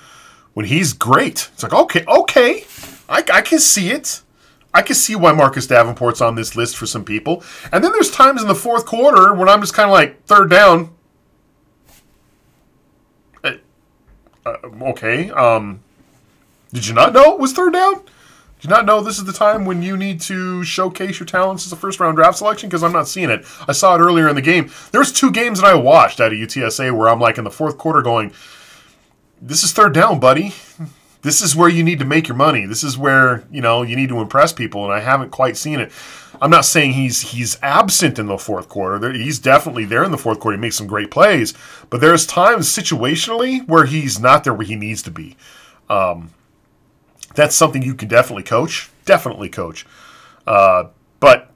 A: when he's great. It's like, okay, I can see it. I can see why Marcus Davenport's on this list for some people. And then there's times in the fourth quarter when I'm just kind of like, third down. Okay. Did you not know it was third down? Did you not know this is the time when you need to showcase your talents as a first-round draft selection? Because I'm not seeing it. I saw it earlier in the game. There was 2 games that I watched out of UTSA where I'm like in the fourth quarter going, this is third down, buddy. This is where you need to make your money. This is where, you need to impress people, and I haven't quite seen it. I'm not saying he's absent in the fourth quarter. He's definitely there in the fourth quarter. He makes some great plays. But there's times situationally where he's not there where he needs to be. That's something you can definitely coach. Definitely coach. But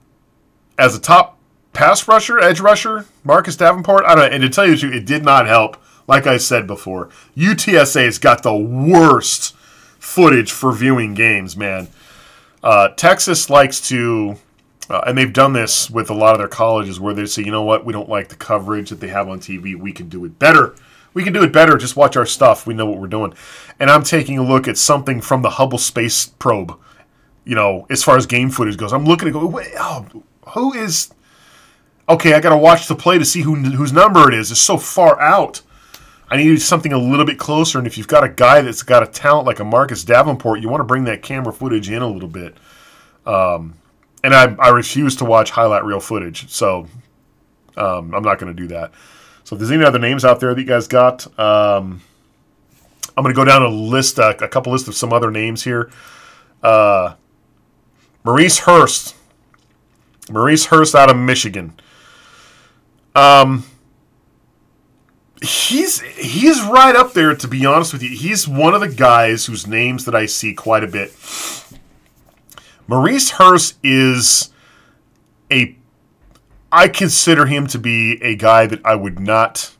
A: as a top pass rusher, edge rusher, Marcus Davenport, I don't know. And to tell you the truth, it did not help. Like I said before, UTSA's got the worst footage for viewing games, man. Texas likes to, and they've done this with a lot of their colleges, where they say, you know what, we don't like the coverage that they have on TV. We can do it better. We can do it better. Just watch our stuff. We know what we're doing. And I'm taking a look at something from the Hubble Space Probe, as far as game footage goes. I'm looking at who is... Okay, I got to watch the play to see whose number it is. It's so far out. I need something a little bit closer, and if you've got a guy that's got a talent like a Marcus Davenport, you want to bring that camera footage in a little bit. And I refuse to watch highlight reel footage, so I'm not going to do that. So if there's any other names out there that you guys got, I'm going to go down a couple lists of some other names here. Maurice Hurst. Maurice Hurst out of Michigan. He's right up there, to be honest with you. He's one of the guys whose names that I see quite a bit. Maurice Hurst is I consider him to be a guy that I would not...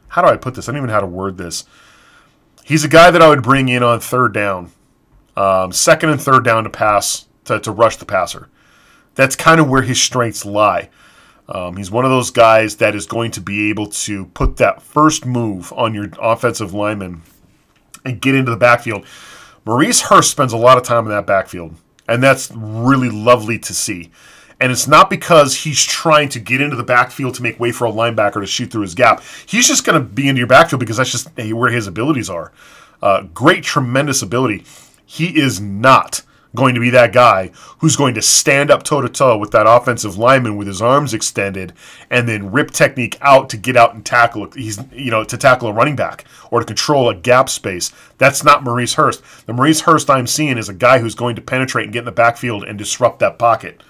A: How do I put this? I don't even know how to word this. He's a guy that I would bring in on third down. Second and third down to pass, to rush the passer. That's kind of where his strengths lie. He's one of those guys that is going to be able to put that first move on your offensive lineman and get into the backfield. Maurice Hurst spends a lot of time in that backfield, and that's really lovely to see. And it's not because he's trying to get into the backfield to make way for a linebacker to shoot through his gap. He's just going to be into your backfield because that's just where his abilities are. Great, tremendous ability. He is not going to be that guy who's going to stand up toe-to-toe with that offensive lineman with his arms extended and then rip technique out to get out and tackle. To tackle a running back or to control a gap space. That's not Maurice Hurst. The Maurice Hurst I'm seeing is a guy who's going to penetrate and get in the backfield and disrupt that pocket.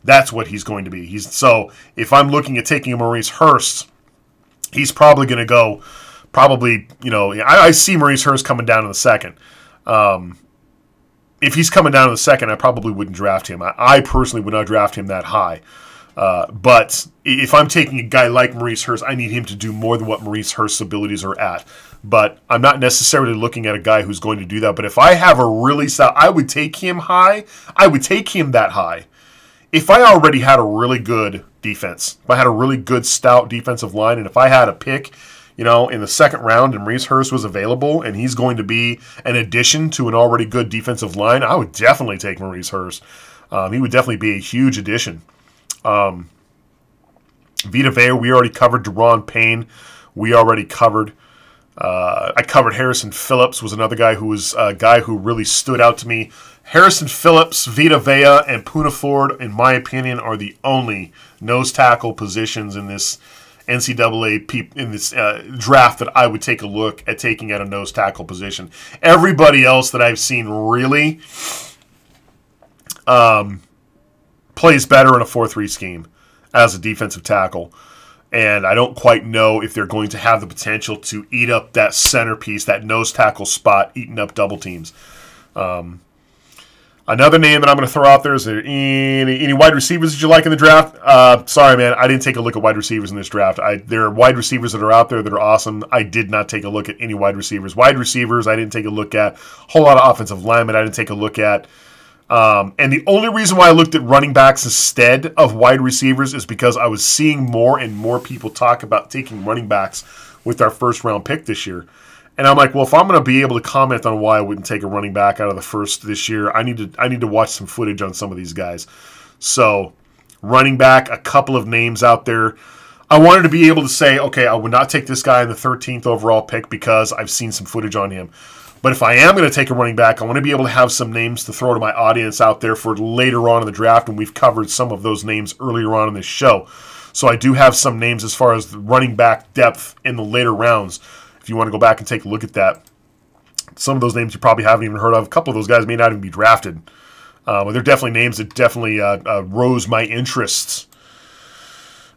A: That's what he's going to be. So if I'm looking at taking a Maurice Hurst, he's probably going to go, I see Maurice Hurst coming down in the second. If he's coming down in the second, I probably wouldn't draft him. I personally would not draft him that high. But if I'm taking a guy like Maurice Hurst, I need him to do more than what Maurice Hurst's abilities are at. But I'm not necessarily looking at a guy who's going to do that. But if I have a really I would take him high. I would take him that high. If I already had a really good defense, if I had a really good stout defensive line, and if I had a pick, in the second round and Maurice Hurst was available and he's going to be an addition to an already good defensive line, I would definitely take Maurice Hurst. He would definitely be a huge addition. Vita Vea, we already covered. Deron Payne, we already covered. I covered Harrison Phillips, was another guy who was a guy who really stood out to me. Harrison Phillips, Vita Vea, and Poona Ford, in my opinion, are the only nose tackle positions in this NCAA in this draft that I would take a look at taking at a nose tackle position. Everybody else that I've seen really plays better in a 4-3 scheme as a defensive tackle. And I don't quite know if they're going to have the potential to eat up that centerpiece, that nose tackle spot, eating up double teams. Another name that I'm going to throw out there is there any wide receivers that you like in the draft? Sorry, man, I didn't take a look at wide receivers in this draft. There are wide receivers that are out there that are awesome. I did not take a look at any wide receivers. Wide receivers, I didn't take a look at. A whole lot of offensive linemen, I didn't take a look at. And the only reason why I looked at running backs instead of wide receivers is because I was seeing more and more people talk about taking running backs with our first-round pick this year. And I'm like, well, if I'm going to be able to comment on why I wouldn't take a running back out of the first this year, I need to watch some footage on some of these guys. So, running back, a couple of names out there. I wanted to be able to say, okay, I would not take this guy in the 13th overall pick because I've seen some footage on him. But if I am going to take a running back, I want to be able to have some names to throw to my audience out there for later on in the draft, and we've covered some of those names earlier on in this show. So I do have some names as far as the running back depth in the later rounds. If you want to go back and take a look at that, some of those names you probably haven't even heard of. A couple of those guys may not even be drafted. But they're definitely names that definitely rose my interests.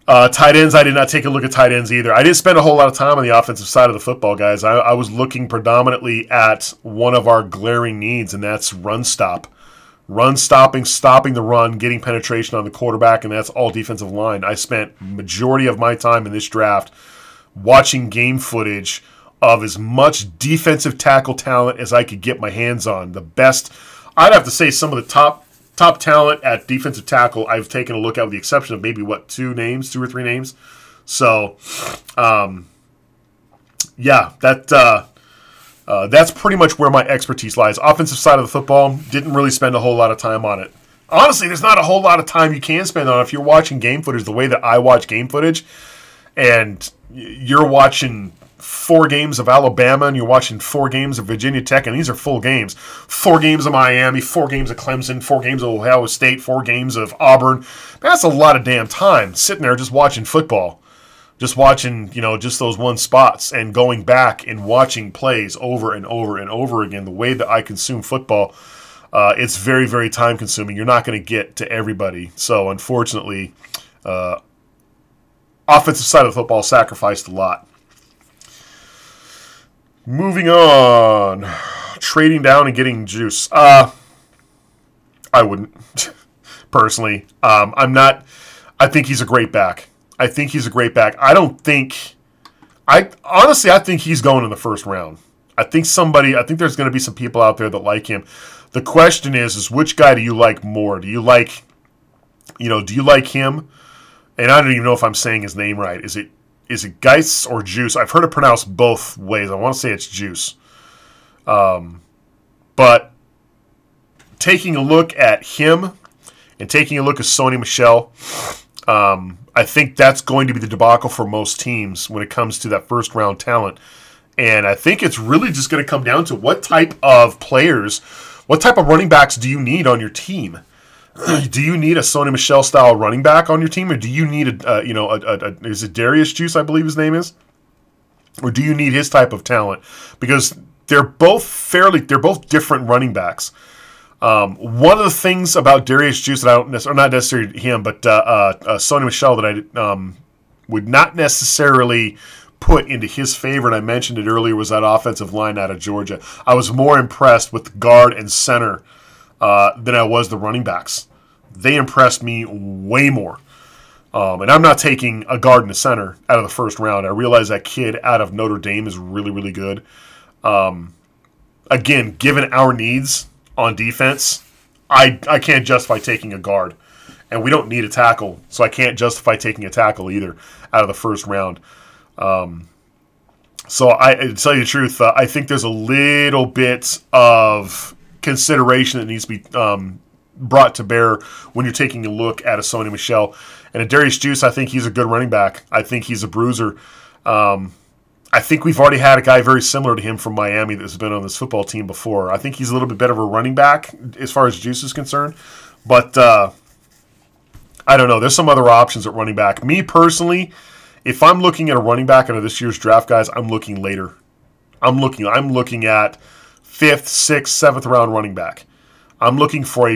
A: Tight ends, I did not take a look at tight ends either. I didn't spend a whole lot of time on the offensive side of the football, guys. I was looking predominantly at one of our glaring needs, and that's run stop. Run stopping, stopping the run, getting penetration on the quarterback, and that's all defensive line. I spent majority of my time in this draft watching game footage of as much defensive tackle talent as I could get my hands on. The best, I'd have to say some of the top talent at defensive tackle I've taken a look at, with the exception of maybe, two or three names. So, yeah, that's pretty much where my expertise lies. Offensive side of the football, didn't really spend a whole lot of time on it. Honestly, there's not a whole lot of time you can spend on it if you're watching game footage the way that I watch game footage, and you're watching 4 games of Alabama and you're watching 4 games of Virginia Tech, and these are full games. 4 games of Miami, 4 games of Clemson, 4 games of Ohio State, 4 games of Auburn. That's a lot of damn time sitting there just watching football. Just watching, just those one spots and going back and watching plays over and over and over again. The way that I consume football, it's very, very time consuming. You're not going to get to everybody. So, unfortunately, offensive side of the football sacrificed a lot. Moving on. Trading down and getting juice. I wouldn't, personally. I'm not. I think he's a great back. I think he's going in the first round. I think there's going to be some people out there that like him. The question is which guy do you like more? Do you like him? And I don't even know if I'm saying his name right. Is it Geis or Juice? I've heard it pronounced both ways. I want to say it's Juice. But taking a look at him and taking a look at Sony Michel, I think that's going to be the debacle for most teams when it comes to that first round talent. And I think it's really just going to come down to what type of running backs do you need on your team? Do you need a Sony Michel style running back on your team, or do you need is it Darius Juice, I believe his name is? Or do you need his type of talent? Because they're both different running backs. One of the things about Darius Juice that not necessarily him, but Sony Michel that I would not necessarily put into his favor, and I mentioned it earlier, was that offensive line out of Georgia. I was more impressed with the guard and center than I was the running backs. They impressed me way more. And I'm not taking a guard and a center out of the first round. I realize that kid out of Notre Dame is really, really good. Again, given our needs on defense, I can't justify taking a guard. And we don't need a tackle, so I can't justify taking a tackle either out of the first round. So to tell you the truth, I think there's a little bit of consideration that needs to be brought to bear when you're taking a look at a Sony Michel. And a Darius Juice, I think he's a good running back. I think he's a bruiser. I think we've already had a guy very similar to him from Miami that's been on this football team before. I think he's a little bit better of a running back as far as Juice is concerned. But I don't know. There's some other options at running back. Me personally, if I'm looking at a running back out of this year's draft, guys, I'm looking later. I'm looking at 5th, 6th, 7th round running back. I'm looking for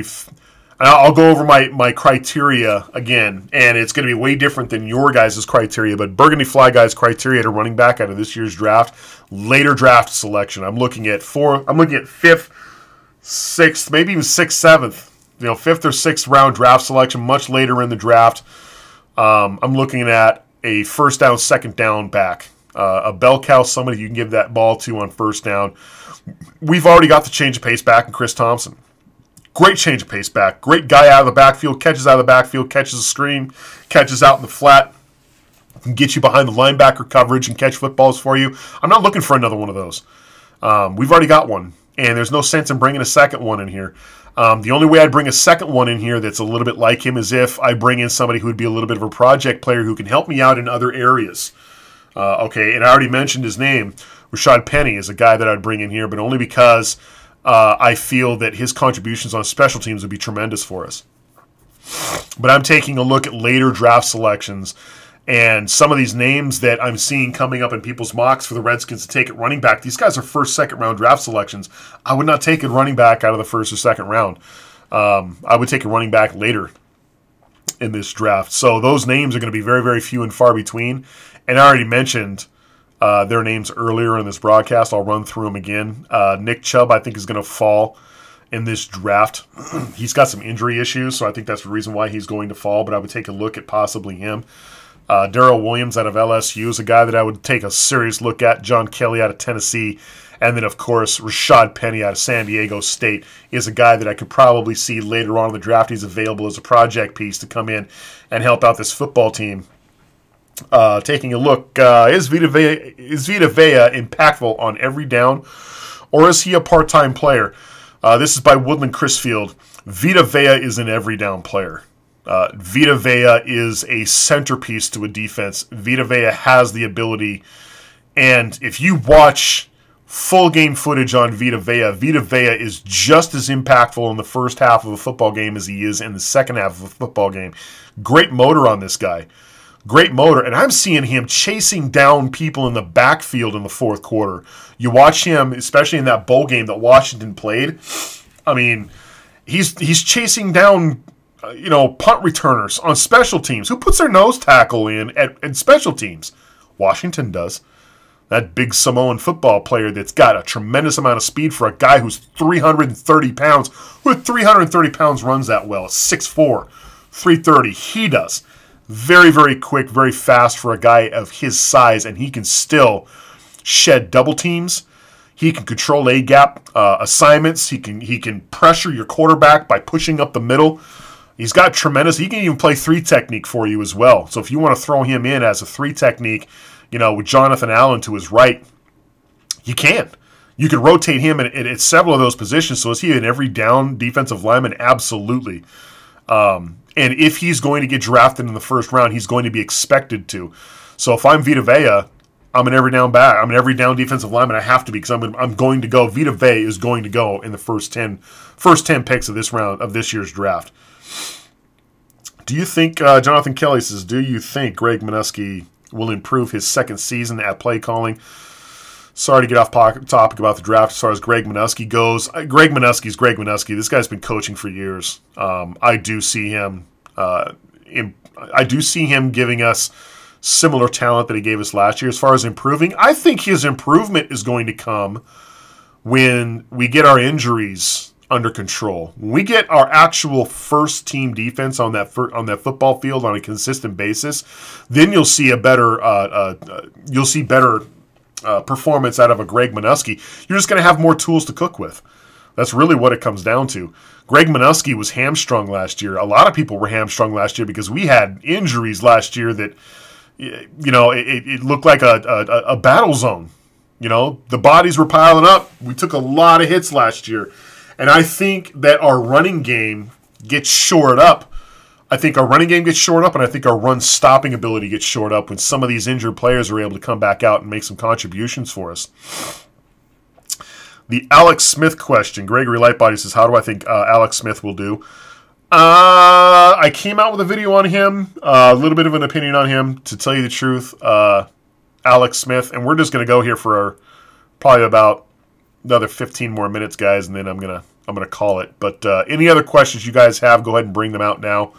A: I'll go over my criteria again, and it's going to be way different than your guys' criteria, but Burgundy Fly Guy's criteria to running back out of this year's draft, later draft selection. I'm looking at 5th, 6th, maybe even 6th, 7th. 5th or 6th round draft selection, much later in the draft. I'm looking at a first down, second down back. A bell cow, somebody you can give that ball to on first down. We've already got the change of pace back in Chris Thompson. Great change of pace back. Great guy out of the backfield, catches out of the backfield, catches a screen, catches out in the flat, can get you behind the linebacker coverage and catch footballs for you. I'm not looking for another one of those. We've already got one, and there's no sense in bringing a second one in here. The only way I'd bring a second one in here that's a little bit like him is if I bring in somebody who would be a little bit of a project player who can help me out in other areas. Okay, and I already mentioned his name. Rashad Penny is a guy that I'd bring in here, but only because I feel that his contributions on special teams would be tremendous for us. But I'm taking a look at later draft selections, and some of these names that I'm seeing coming up in people's mocks for the Redskins to take at running back, these guys are first, second round draft selections. I would not take a running back out of the first or second round. I would take a running back later in this draft. So those names are going to be very, very few and far between. And I already mentioned their names earlier in this broadcast. I'll run through them again. Nick Chubb, I think, is going to fall in this draft. He's got some injury issues, so I think that's the reason why he's going to fall, but I would take a look at possibly him. Darrell Williams out of LSU is a guy that I would take a serious look at. John Kelly out of Tennessee. And then, of course, Rashad Penny out of San Diego State is a guy that I could probably see later on in the draft. He's available as a project piece to come in and help out this football team. Taking a look, is Vita Vea impactful on every down, or is he a part-time player? This is by Woodland Crisfield. Vita Vea is an every down player. Vita Vea is a centerpiece to a defense. Vita Vea has the ability, and if you watch full game footage on Vita Vea is just as impactful in the first half of a football game as he is in the second half of a football game. Great motor on this guy. Great motor, and I'm seeing him chasing down people in the backfield in the fourth quarter. You watch him, especially in that bowl game that Washington played. I mean, he's chasing down, punt returners on special teams. Who puts their nose tackle in at special teams? Washington does. That big Samoan football player that's got a tremendous amount of speed for a guy who's 330 pounds. Who at 330 pounds runs that well? 6'4", 330. He does. Very, very quick, very fast for a guy of his size, and he can still shed double teams. He can control A-gap assignments. He can pressure your quarterback by pushing up the middle. He's got tremendous. He can even play three technique for you as well. So if you want to throw him in as a three technique, with Jonathan Allen to his right, you can. You can rotate him at several of those positions. So is he an every down defensive lineman? Absolutely. And if he's going to get drafted in the first round, he's going to be expected to. So if I'm Vita Vea, I'm an every down back. I'm an every down defensive lineman. I have to be because I'm going to go. Vita Vea is going to go in the first 10 picks of this round of this year's draft. Do you think, Jonathan Kelly says, do you think Greg Minuski will improve his second season at play calling? Sorry to get off topic about the draft as far as Greg Minuski goes. Greg Minuski's Greg Minuski. This guy's been coaching for years. I do see him giving us similar talent that he gave us last year. As far as improving, I think his improvement is going to come when we get our injuries under control. When we get our actual first team defense on that football field on a consistent basis, then you'll see a better performance out of a Greg Minuski. You're just going to have more tools to cook with. That's really what it comes down to. Greg Minuski was hamstrung last year. A lot of people were hamstrung last year because we had injuries last year that, it looked like a battle zone. You know, the bodies were piling up. We took a lot of hits last year. And I think that our running game gets shored up. I think our running game gets shored up, and I think our run stopping ability gets shored up when some of these injured players are able to come back out and make some contributions for us. The Alex Smith question. Gregory Lightbody says, how do I think Alex Smith will do? I came out with a video on him, a little bit of an opinion on him, to tell you the truth. Alex Smith, and we're just going to go here for probably about another 15 more minutes, guys, and then I'm gonna call it. But any other questions you guys have, go ahead and bring them out now.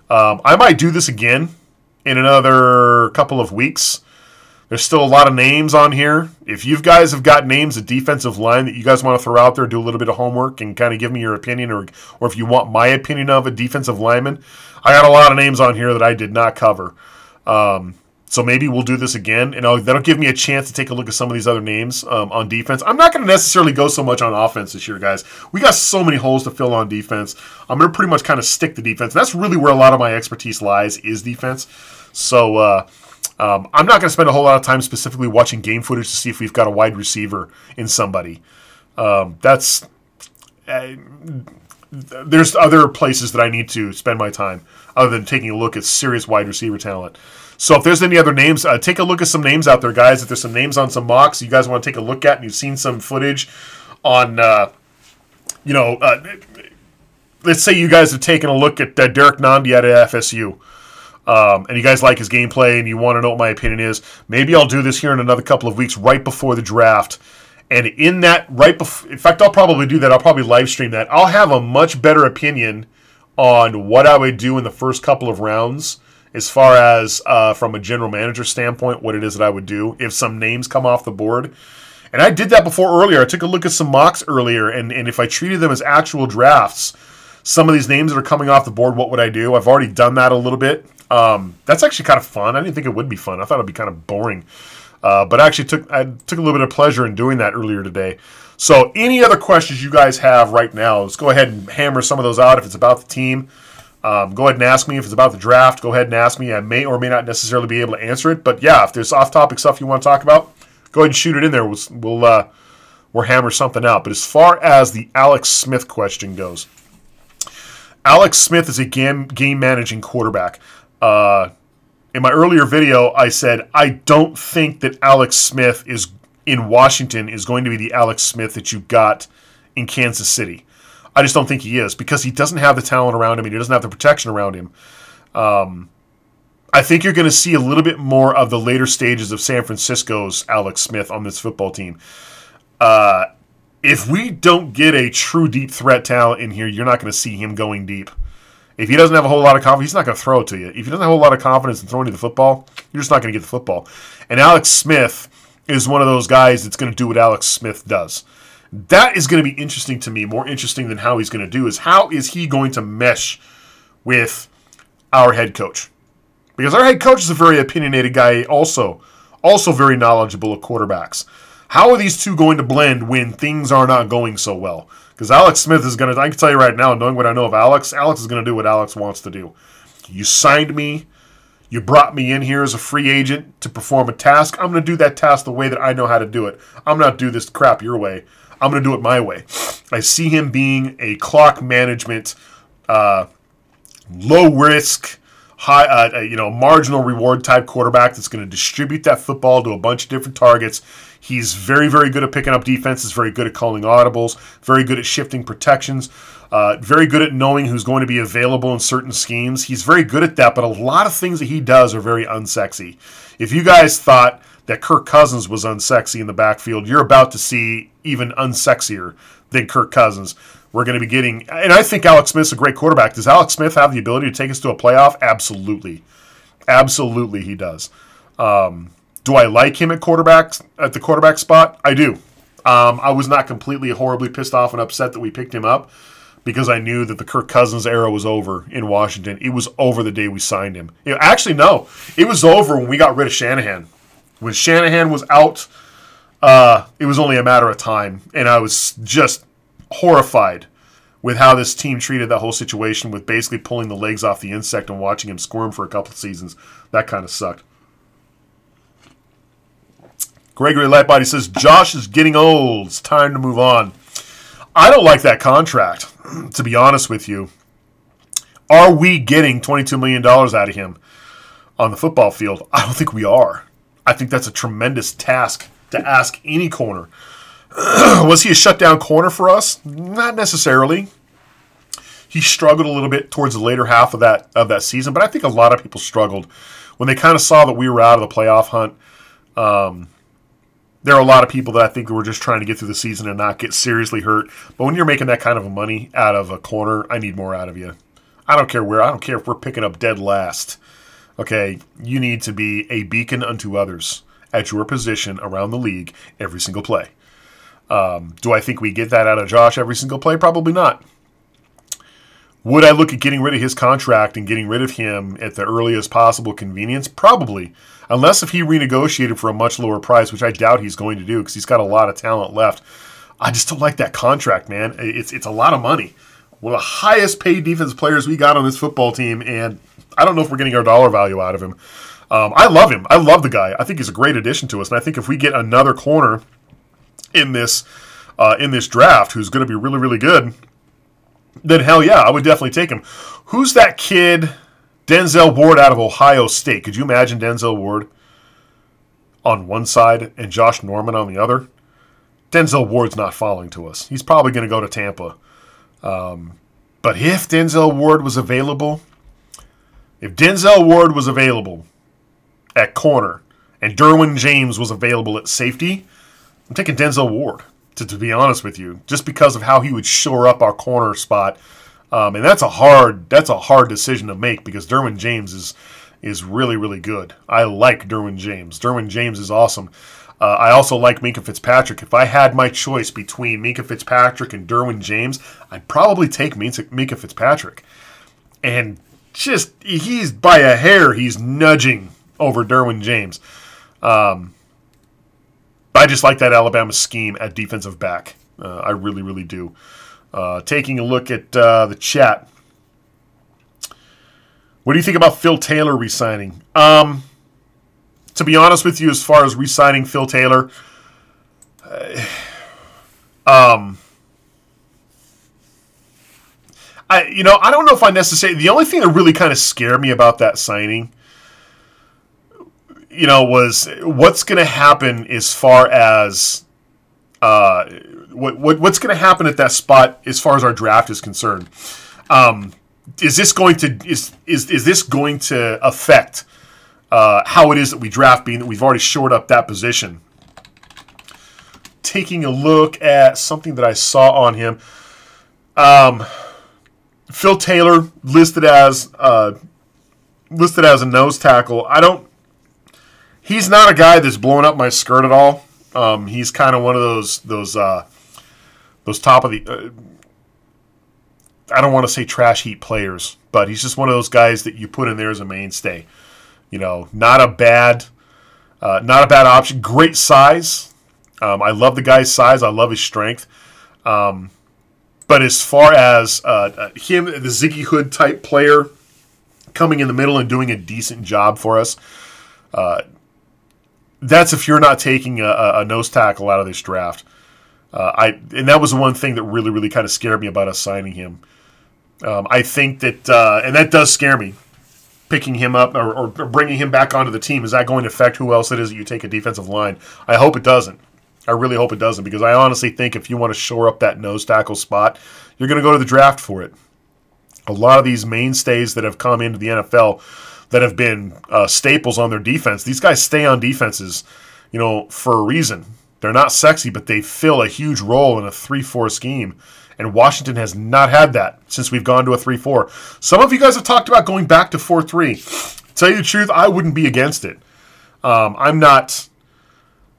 A: I might do this again in another couple of weeks. There's still a lot of names on here. If you guys have got names of defensive line that you guys want to throw out there, do a little bit of homework and kind of give me your opinion, or if you want my opinion of a defensive lineman, I got a lot of names on here that I did not cover. So maybe we'll do this again, and that'll give me a chance to take a look at some of these other names on defense. I'm not going to necessarily go so much on offense this year, guys. We got so many holes to fill on defense. I'm going to pretty much kind of stick to defense. That's really where a lot of my expertise lies, is defense. So I'm not going to spend a whole lot of time specifically watching game footage to see if we've got a wide receiver in somebody. There's other places that I need to spend my time other than taking a look at serious wide receiver talent. So if there's any other names, take a look at some names out there, guys. If there's some names on some mocks you guys want to take a look at and you've seen some footage on, let's say you guys have taken a look at Derek Nandi out of FSU, and you guys like his gameplay and you want to know what my opinion is, maybe I'll do this here in another couple of weeks right before the draft. And in that, in fact, I'll probably do that. I'll probably live stream that. I'll have a much better opinion on what I would do in the first couple of rounds, as far as from a general manager standpoint, what it is that I would do if some names come off the board. And I did that before earlier. I took a look at some mocks earlier, and if I treated them as actual drafts, some of these names that are coming off the board, what would I do? I've already done that a little bit. That's actually kind of fun. I didn't think it would be fun. I thought it would be kind of boring. But I actually took a little bit of pleasure in doing that earlier today. So any other questions you guys have right now, let's go ahead and hammer some of those out. If it's about the team, go ahead and ask me. If it's about the draft, go ahead and ask me. I may or may not necessarily be able to answer it. But yeah, if there's off-topic stuff you want to talk about, go ahead and shoot it in there. We'll hammer something out. But as far as the Alex Smith question goes, Alex Smith is a game-managing quarterback. In my earlier video, I said I don't think that Alex Smith in Washington is going to be the Alex Smith that you got in Kansas City. I just don't think he is, because he doesn't have the talent around him and he doesn't have the protection around him. I think you're going to see a little bit more of the later stages of San Francisco's Alex Smith on this football team. If we don't get a true deep threat talent in here, you're not going to see him going deep. If he doesn't have a whole lot of confidence, he's not going to throw it to you. If he doesn't have a whole lot of confidence in throwing you the football, you're just not going to get the football. And Alex Smith is one of those guys that's going to do what Alex Smith does. That is going to be interesting to me. More interesting than how he's going to do is how is he going to mesh with our head coach? Because our head coach is a very opinionated guy, also very knowledgeable of quarterbacks. How are these two going to blend when things are not going so well? Because Alex Smith is going to, I can tell you right now, knowing what I know of Alex is going to do what Alex wants to do. You signed me. You brought me in here as a free agent to perform a task. I'm going to do that task the way that I know how to do it. I'm not do this crap your way. I'm going to do it my way. I see him being a clock management, low risk, high, marginal reward type quarterback that's going to distribute that football to a bunch of different targets. He's very, very good at picking up defenses, very good at calling audibles, very good at shifting protections, very good at knowing who's going to be available in certain schemes. He's very good at that, but a lot of things that he does are very unsexy. If you guys thought that Kirk Cousins was unsexy in the backfield, you're about to see even unsexier than Kirk Cousins. We're going to be getting, and I think Alex Smith's a great quarterback. Does Alex Smith have the ability to take us to a playoff? Absolutely. Absolutely he does. Do I like him at the quarterback spot? I do. I was not completely horribly pissed off and upset that we picked him up because I knew that the Kirk Cousins era was over in Washington. It was over the day we signed him. Actually, no. It was over when we got rid of Shanahan. When Shanahan was out, it was only a matter of time, and I was just horrified with how this team treated that whole situation with basically pulling the legs off the insect and watching him squirm for a couple of seasons. That kind of sucked. Gregory Lightbody says, Josh is getting old. It's time to move on. I don't like that contract, to be honest with you. Are we getting $22 million out of him on the football field? I don't think we are. I think that's a tremendous task to ask any corner. Was he a shutdown corner for us? Not necessarily. He struggled a little bit towards the later half of that season, but I think a lot of people struggled when they kind of saw that we were out of the playoff hunt. There are a lot of people that I think were just trying to get through the season and not get seriously hurt. But when you're making that kind of money out of a corner, I need more out of you. I don't care where. I don't care if we're picking up dead last. Okay, you need to be a beacon unto others at your position around the league every single play. Do I think we get that out of Josh every single play? Probably not. Would I look at getting rid of his contract and getting rid of him at the earliest possible convenience? Probably. Unless if he renegotiated for a much lower price, which I doubt he's going to do because he's got a lot of talent left. I just don't like that contract, man. It's a lot of money. One of the highest paid defensive players we got on this football team, and I don't know if we're getting our dollar value out of him. I love him. I love the guy. I think he's a great addition to us, and I think if we get another corner in this draft who's going to be really, really good, then hell yeah, I would definitely take him. Who's that kid, Denzel Ward out of Ohio State? Could you imagine Denzel Ward on one side and Josh Norman on the other? Denzel Ward's not falling to us. He's probably going to go to Tampa. But if Denzel Ward was available, at corner and Derwin James was available at safety, I'm taking Denzel Ward, to be honest with you, just because of how he would shore up our corner spot. And that's a hard decision to make because Derwin James is really, really good. I like Derwin James. Derwin James is awesome. I also like Minkah Fitzpatrick. If I had my choice between Minkah Fitzpatrick and Derwin James, I'd probably take Minkah Fitzpatrick. And just, he's by a hair, he's nudging over Derwin James. I just like that Alabama scheme at defensive back. I really, really do. Taking a look at the chat. What do you think about Phil Taylor re-signing? To be honest with you, as far as re-signing Phil Taylor, I don't know if I necessarily. The only thing that really kind of scared me about that signing, was what's going to happen as far as what's going to happen at that spot as far as our draft is concerned. Is this going to affect how it is that we draft, being that we've already shored up that position? Taking a look at something that I saw on him, Phil Taylor listed as a nose tackle. He's not a guy that's blowing up my skirt at all. He's kind of one of those top of the. I don't want to say trash heap players, but he's just one of those guys that you put in there as a mainstay. Not a bad option. Great size. I love the guy's size. I love his strength. But as far as him, the Ziggy Hood type player, coming in the middle and doing a decent job for us, that's if you're not taking a nose tackle out of this draft. And that was the one thing that really, really kind of scared me about us signing him. I think that, and that does scare me, picking him up or bringing him back onto the team. Is that going to affect who else it is that you take a defensive line? I hope it doesn't. I really hope it doesn't, because I honestly think if you want to shore up that nose tackle spot, you're going to go to the draft for it. A lot of these mainstays that have come into the NFL that have been staples on their defense, these guys stay on defenses, for a reason. They're not sexy, but they fill a huge role in a 3-4 scheme. And Washington has not had that since we've gone to a 3-4. Some of you guys have talked about going back to 4-3. To tell you the truth, I wouldn't be against it. I'm not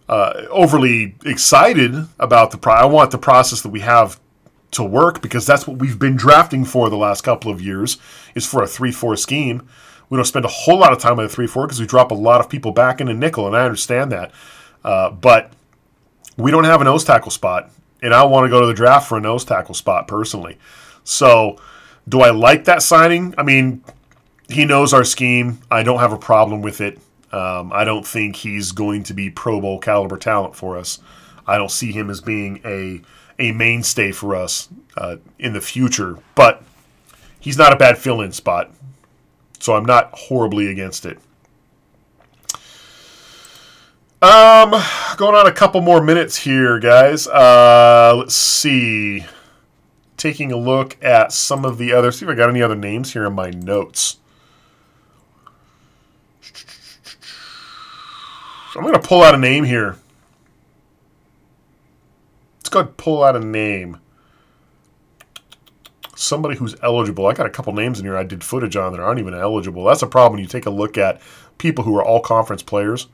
A: overly excited about I want the process that we have to work, because that's what we've been drafting for the last couple of years, is for a 3-4 scheme. We don't spend a whole lot of time on a 3-4 because we drop a lot of people back in a nickel, and I understand that. But we don't have a nose tackle spot, and I want to go to the draft for a nose tackle spot personally. So do I like that signing? I mean, he knows our scheme. I don't have a problem with it. I don't think he's going to be Pro Bowl caliber talent for us. I don't see him as being a mainstay for us in the future. But he's not a bad fill-in spot, so I'm not horribly against it. Going on a couple more minutes here, guys. Let's see. Taking a look at some of the other. See if I got any other names here in my notes. I'm going to pull out a name here. Let's go ahead and pull out a name. Somebody who's eligible. I got a couple names in here I did footage on that aren't even eligible. That's a problem when you take a look at people who are all conference players.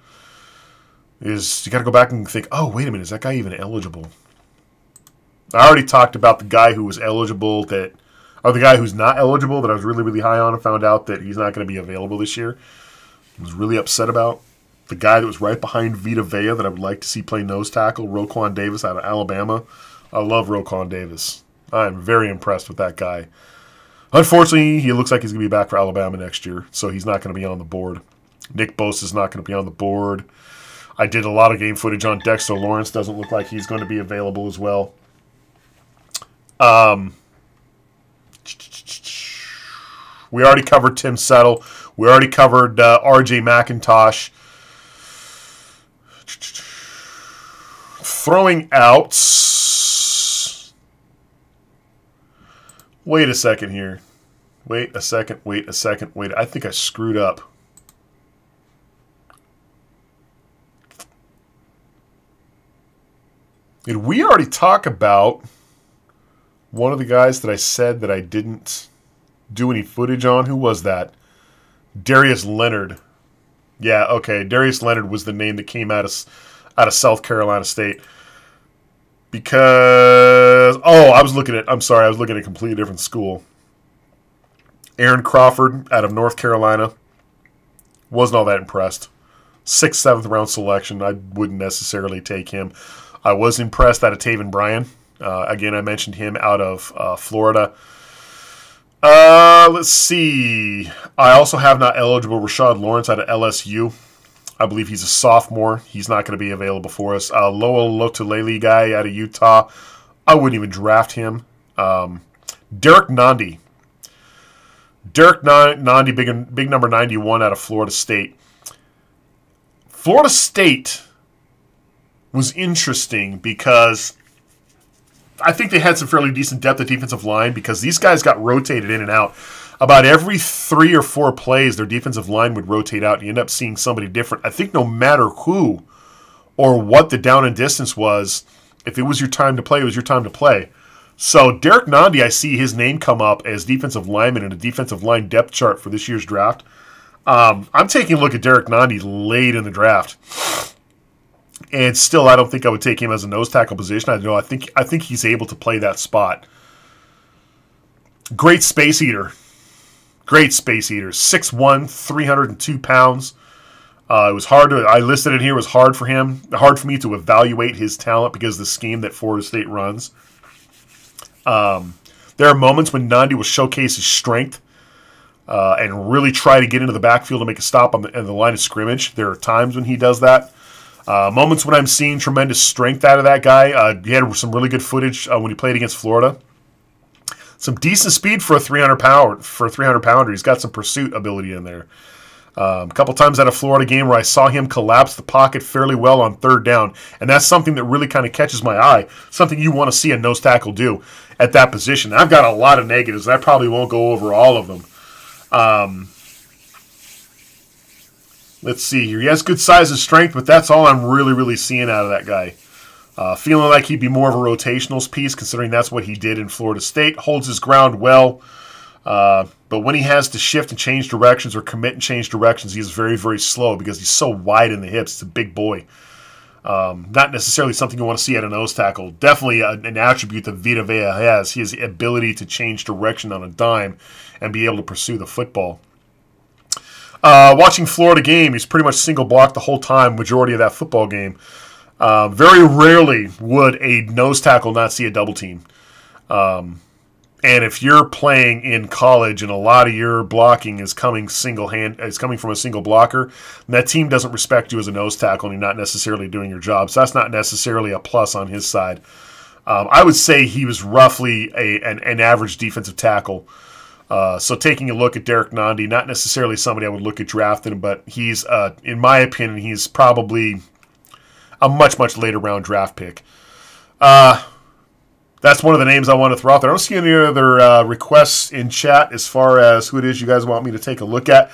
A: Is you got to go back and think, oh, wait a minute, is that guy even eligible? I already talked about the guy who was eligible or the guy who's not eligible that I was really, really high on and found out that he's not going to be available this year. I was really upset about. The guy that was right behind Vita Vea that I would like to see play nose tackle, Roquan Davis out of Alabama. I love Roquan Davis. I'm very impressed with that guy. Unfortunately, he looks like he's going to be back for Alabama next year, so he's not going to be on the board. Nick Bosa's not going to be on the board. I did a lot of game footage on Dexter Lawrence. Doesn't look like he's going to be available as well. We already covered Tim Settle. We already covered R.J. McIntosh. Throwing out. Wait a second here. Wait a second. I think I screwed up. Did we already talk about one of the guys that I said that I didn't do any footage on? Who was that? Darius Leonard. Yeah, okay. Darius Leonard was the name that came out of South Carolina State. Because, I was looking at a completely different school. Aaron Crawford out of North Carolina. Wasn't all that impressed. 6th, 7th round selection. I wouldn't necessarily take him. I was impressed out of Taven Bryan. Again, I mentioned him out of Florida. Let's see. I also have not eligible Rashad Lawrence out of LSU. I believe he's a sophomore. He's not going to be available for us. Loa Lotulelei guy out of Utah. I wouldn't even draft him. Derek Nandi. Derek Nandi, big number 91 out of Florida State. Florida State was interesting because I think they had some fairly decent depth at defensive line because these guys got rotated in and out. About every 3 or 4 plays, their defensive line would rotate out and you end up seeing somebody different. I think no matter who or what the down and distance was, if it was your time to play, it was your time to play. So Derek Nandi, I see his name come up as defensive lineman in a defensive line depth chart for this year's draft. I'm taking a look at Derek Nandi late in the draft. And still, I don't think I would take him as a nose tackle position. I think he's able to play that spot. Great space eater. 6'1", 302 pounds. It was hard to. I listed it here. It was hard for me to evaluate his talent because of the scheme that Florida State runs. There are moments when Nandi will showcase his strength and really try to get into the backfield to make a stop on the line of scrimmage. There are times when he does that. Moments when I'm seeing tremendous strength out of that guy. He had some really good footage when he played against Florida. Some decent speed for a 300-pounder. He's got some pursuit ability in there. A couple times at a Florida game where I saw him collapse the pocket fairly well on 3rd down, and that's something that really kind of catches my eye. Something you want to see a nose tackle do at that position. I've got a lot of negatives, and I probably won't go over all of them. Let's see here. He has good size and strength, but that's all I'm really, really seeing out of that guy. Feeling like he'd be more of a rotational piece, considering that's what he did in Florida State. Holds his ground well. But when he has to shift and change directions or commit and change directions, he's very, very slow because he's so wide in the hips. It's a big boy. Not necessarily something you want to see at a nose tackle. Definitely an attribute that Vita Vea has. He has the ability to change direction on a dime and be able to pursue the football. Watching Florida game, he's pretty much single blocked the whole time, majority of that football game. Very rarely would a nose tackle not see a double team. And if you're playing in college and a lot of your blocking is coming from a single blocker, and that team doesn't respect you as a nose tackle, and you're not necessarily doing your job. So that's not necessarily a plus on his side. I would say he was roughly an average defensive tackle. So taking a look at Derek Nandi, not necessarily somebody I would look at drafting, but he's, in my opinion, he's probably a much, much later round draft pick. That's one of the names I want to throw out there. I don't see any other requests in chat as far as who it is you guys want me to take a look at.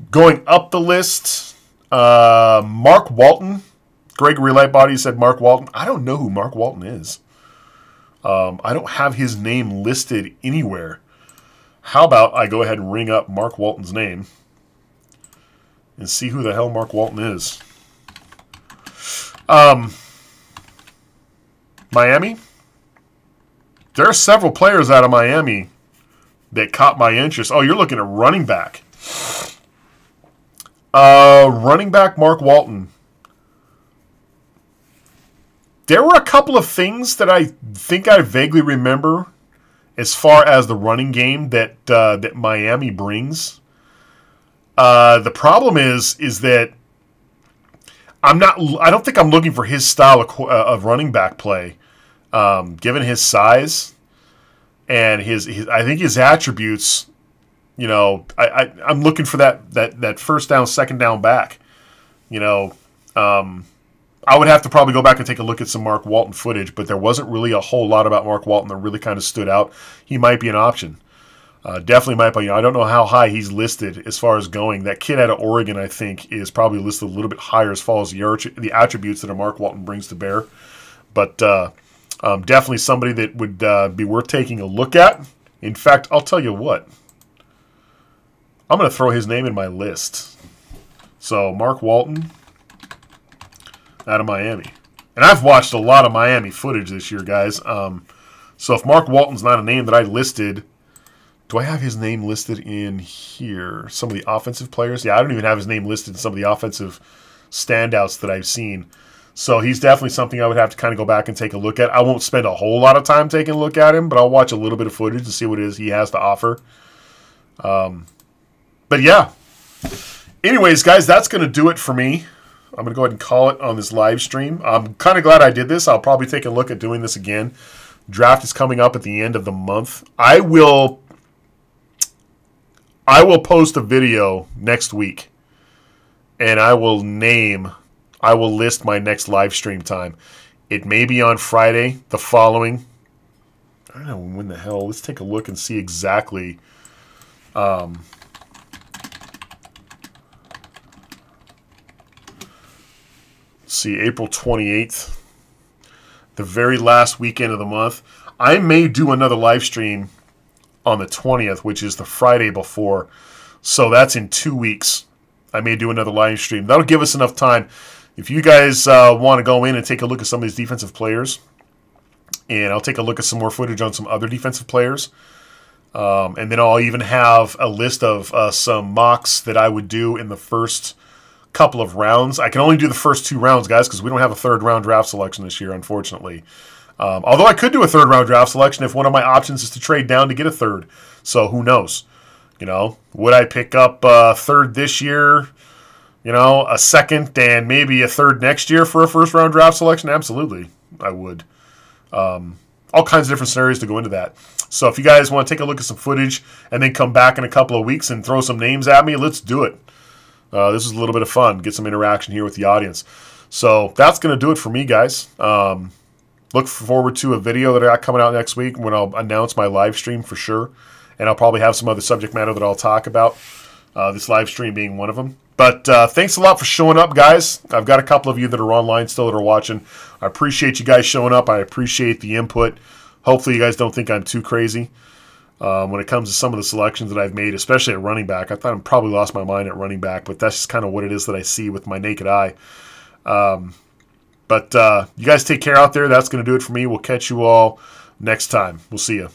A: Going up the list, Mark Walton. Gregory Lightbody said Mark Walton. I don't know who Mark Walton is. I don't have his name listed anywhere. How about I go ahead and ring up Mark Walton's name and see who the hell Mark Walton is. Miami? There are several players out of Miami that caught my interest. Oh, you're looking at running back. Running back Mark Walton. There were a couple of things that I think I vaguely remember as far as the running game that that Miami brings. The problem is that I don't think I'm looking for his style of running back play. Given his size and his I think his attributes, you know, I'm looking for that first down, second down back. You know, I would have to probably go back and take a look at some Mark Walton footage, but there wasn't really a whole lot about Mark Walton that really kind of stood out. He might be an option. Definitely might be. You know, I don't know how high he's listed as far as going. That kid out of Oregon, I think, is probably listed a little bit higher as far as the attributes that a Mark Walton brings to bear. But definitely somebody that would be worth taking a look at. In fact, I'll tell you what. I'm going to throw his name in my list. So, Mark Walton out of Miami. And I've watched a lot of Miami footage this year, guys. So if Mark Walton's not a name that I listed, do I have his name listed in here? Some of the offensive players? Yeah, I don't even have his name listed in some of the offensive standouts that I've seen. So he's definitely something I would have to kind of go back and take a look at. I won't spend a whole lot of time taking a look at him, but I'll watch a little bit of footage to see what it is he has to offer. But yeah. Anyways, guys, that's going to do it for me. I'm going to go ahead and call it on this live stream. I'm kind of glad I did this. I'll probably take a look at doing this again. Draft is coming up at the end of the month. I will post a video next week, and I will list my next live stream time. It may be on Friday, the following. I don't know when the hell. Let's take a look and see exactly. See, April 28th, the very last weekend of the month. I may do another live stream on the 20th, which is the Friday before. So that's in 2 weeks. I may do another live stream. That'll give us enough time. If you guys want to go in and take a look at some of these defensive players, and I'll take a look at some more footage on some other defensive players, and then I'll even have a list of some mocks that I would do in the first couple of rounds. I can only do the first 2 rounds, guys, because we don't have a third round draft selection this year, unfortunately. Although I could do a third round draft selection if one of my options is to trade down to get a third. So who knows? You know, would I pick up a third this year? You know, a second and maybe a third next year for a first round draft selection? Absolutely, I would. All kinds of different scenarios to go into that. So if you guys want to take a look at some footage and then come back in a couple of weeks and throw some names at me, let's do it. This is a little bit of fun. Get some interaction here with the audience. So that's going to do it for me, guys. Look forward to a video that I got coming out next week when I'll announce my live stream for sure. And I'll probably have some other subject matter that I'll talk about, this live stream being one of them. But thanks a lot for showing up, guys. I've got a couple of you that are online still that are watching. I appreciate you guys showing up. I appreciate the input. Hopefully you guys don't think I'm too crazy. When it comes to some of the selections that I've made, especially at running back. I thought I probably lost my mind at running back, but that's just kind of what it is that I see with my naked eye. But you guys take care out there. That's going to do it for me. We'll catch you all next time. We'll see you.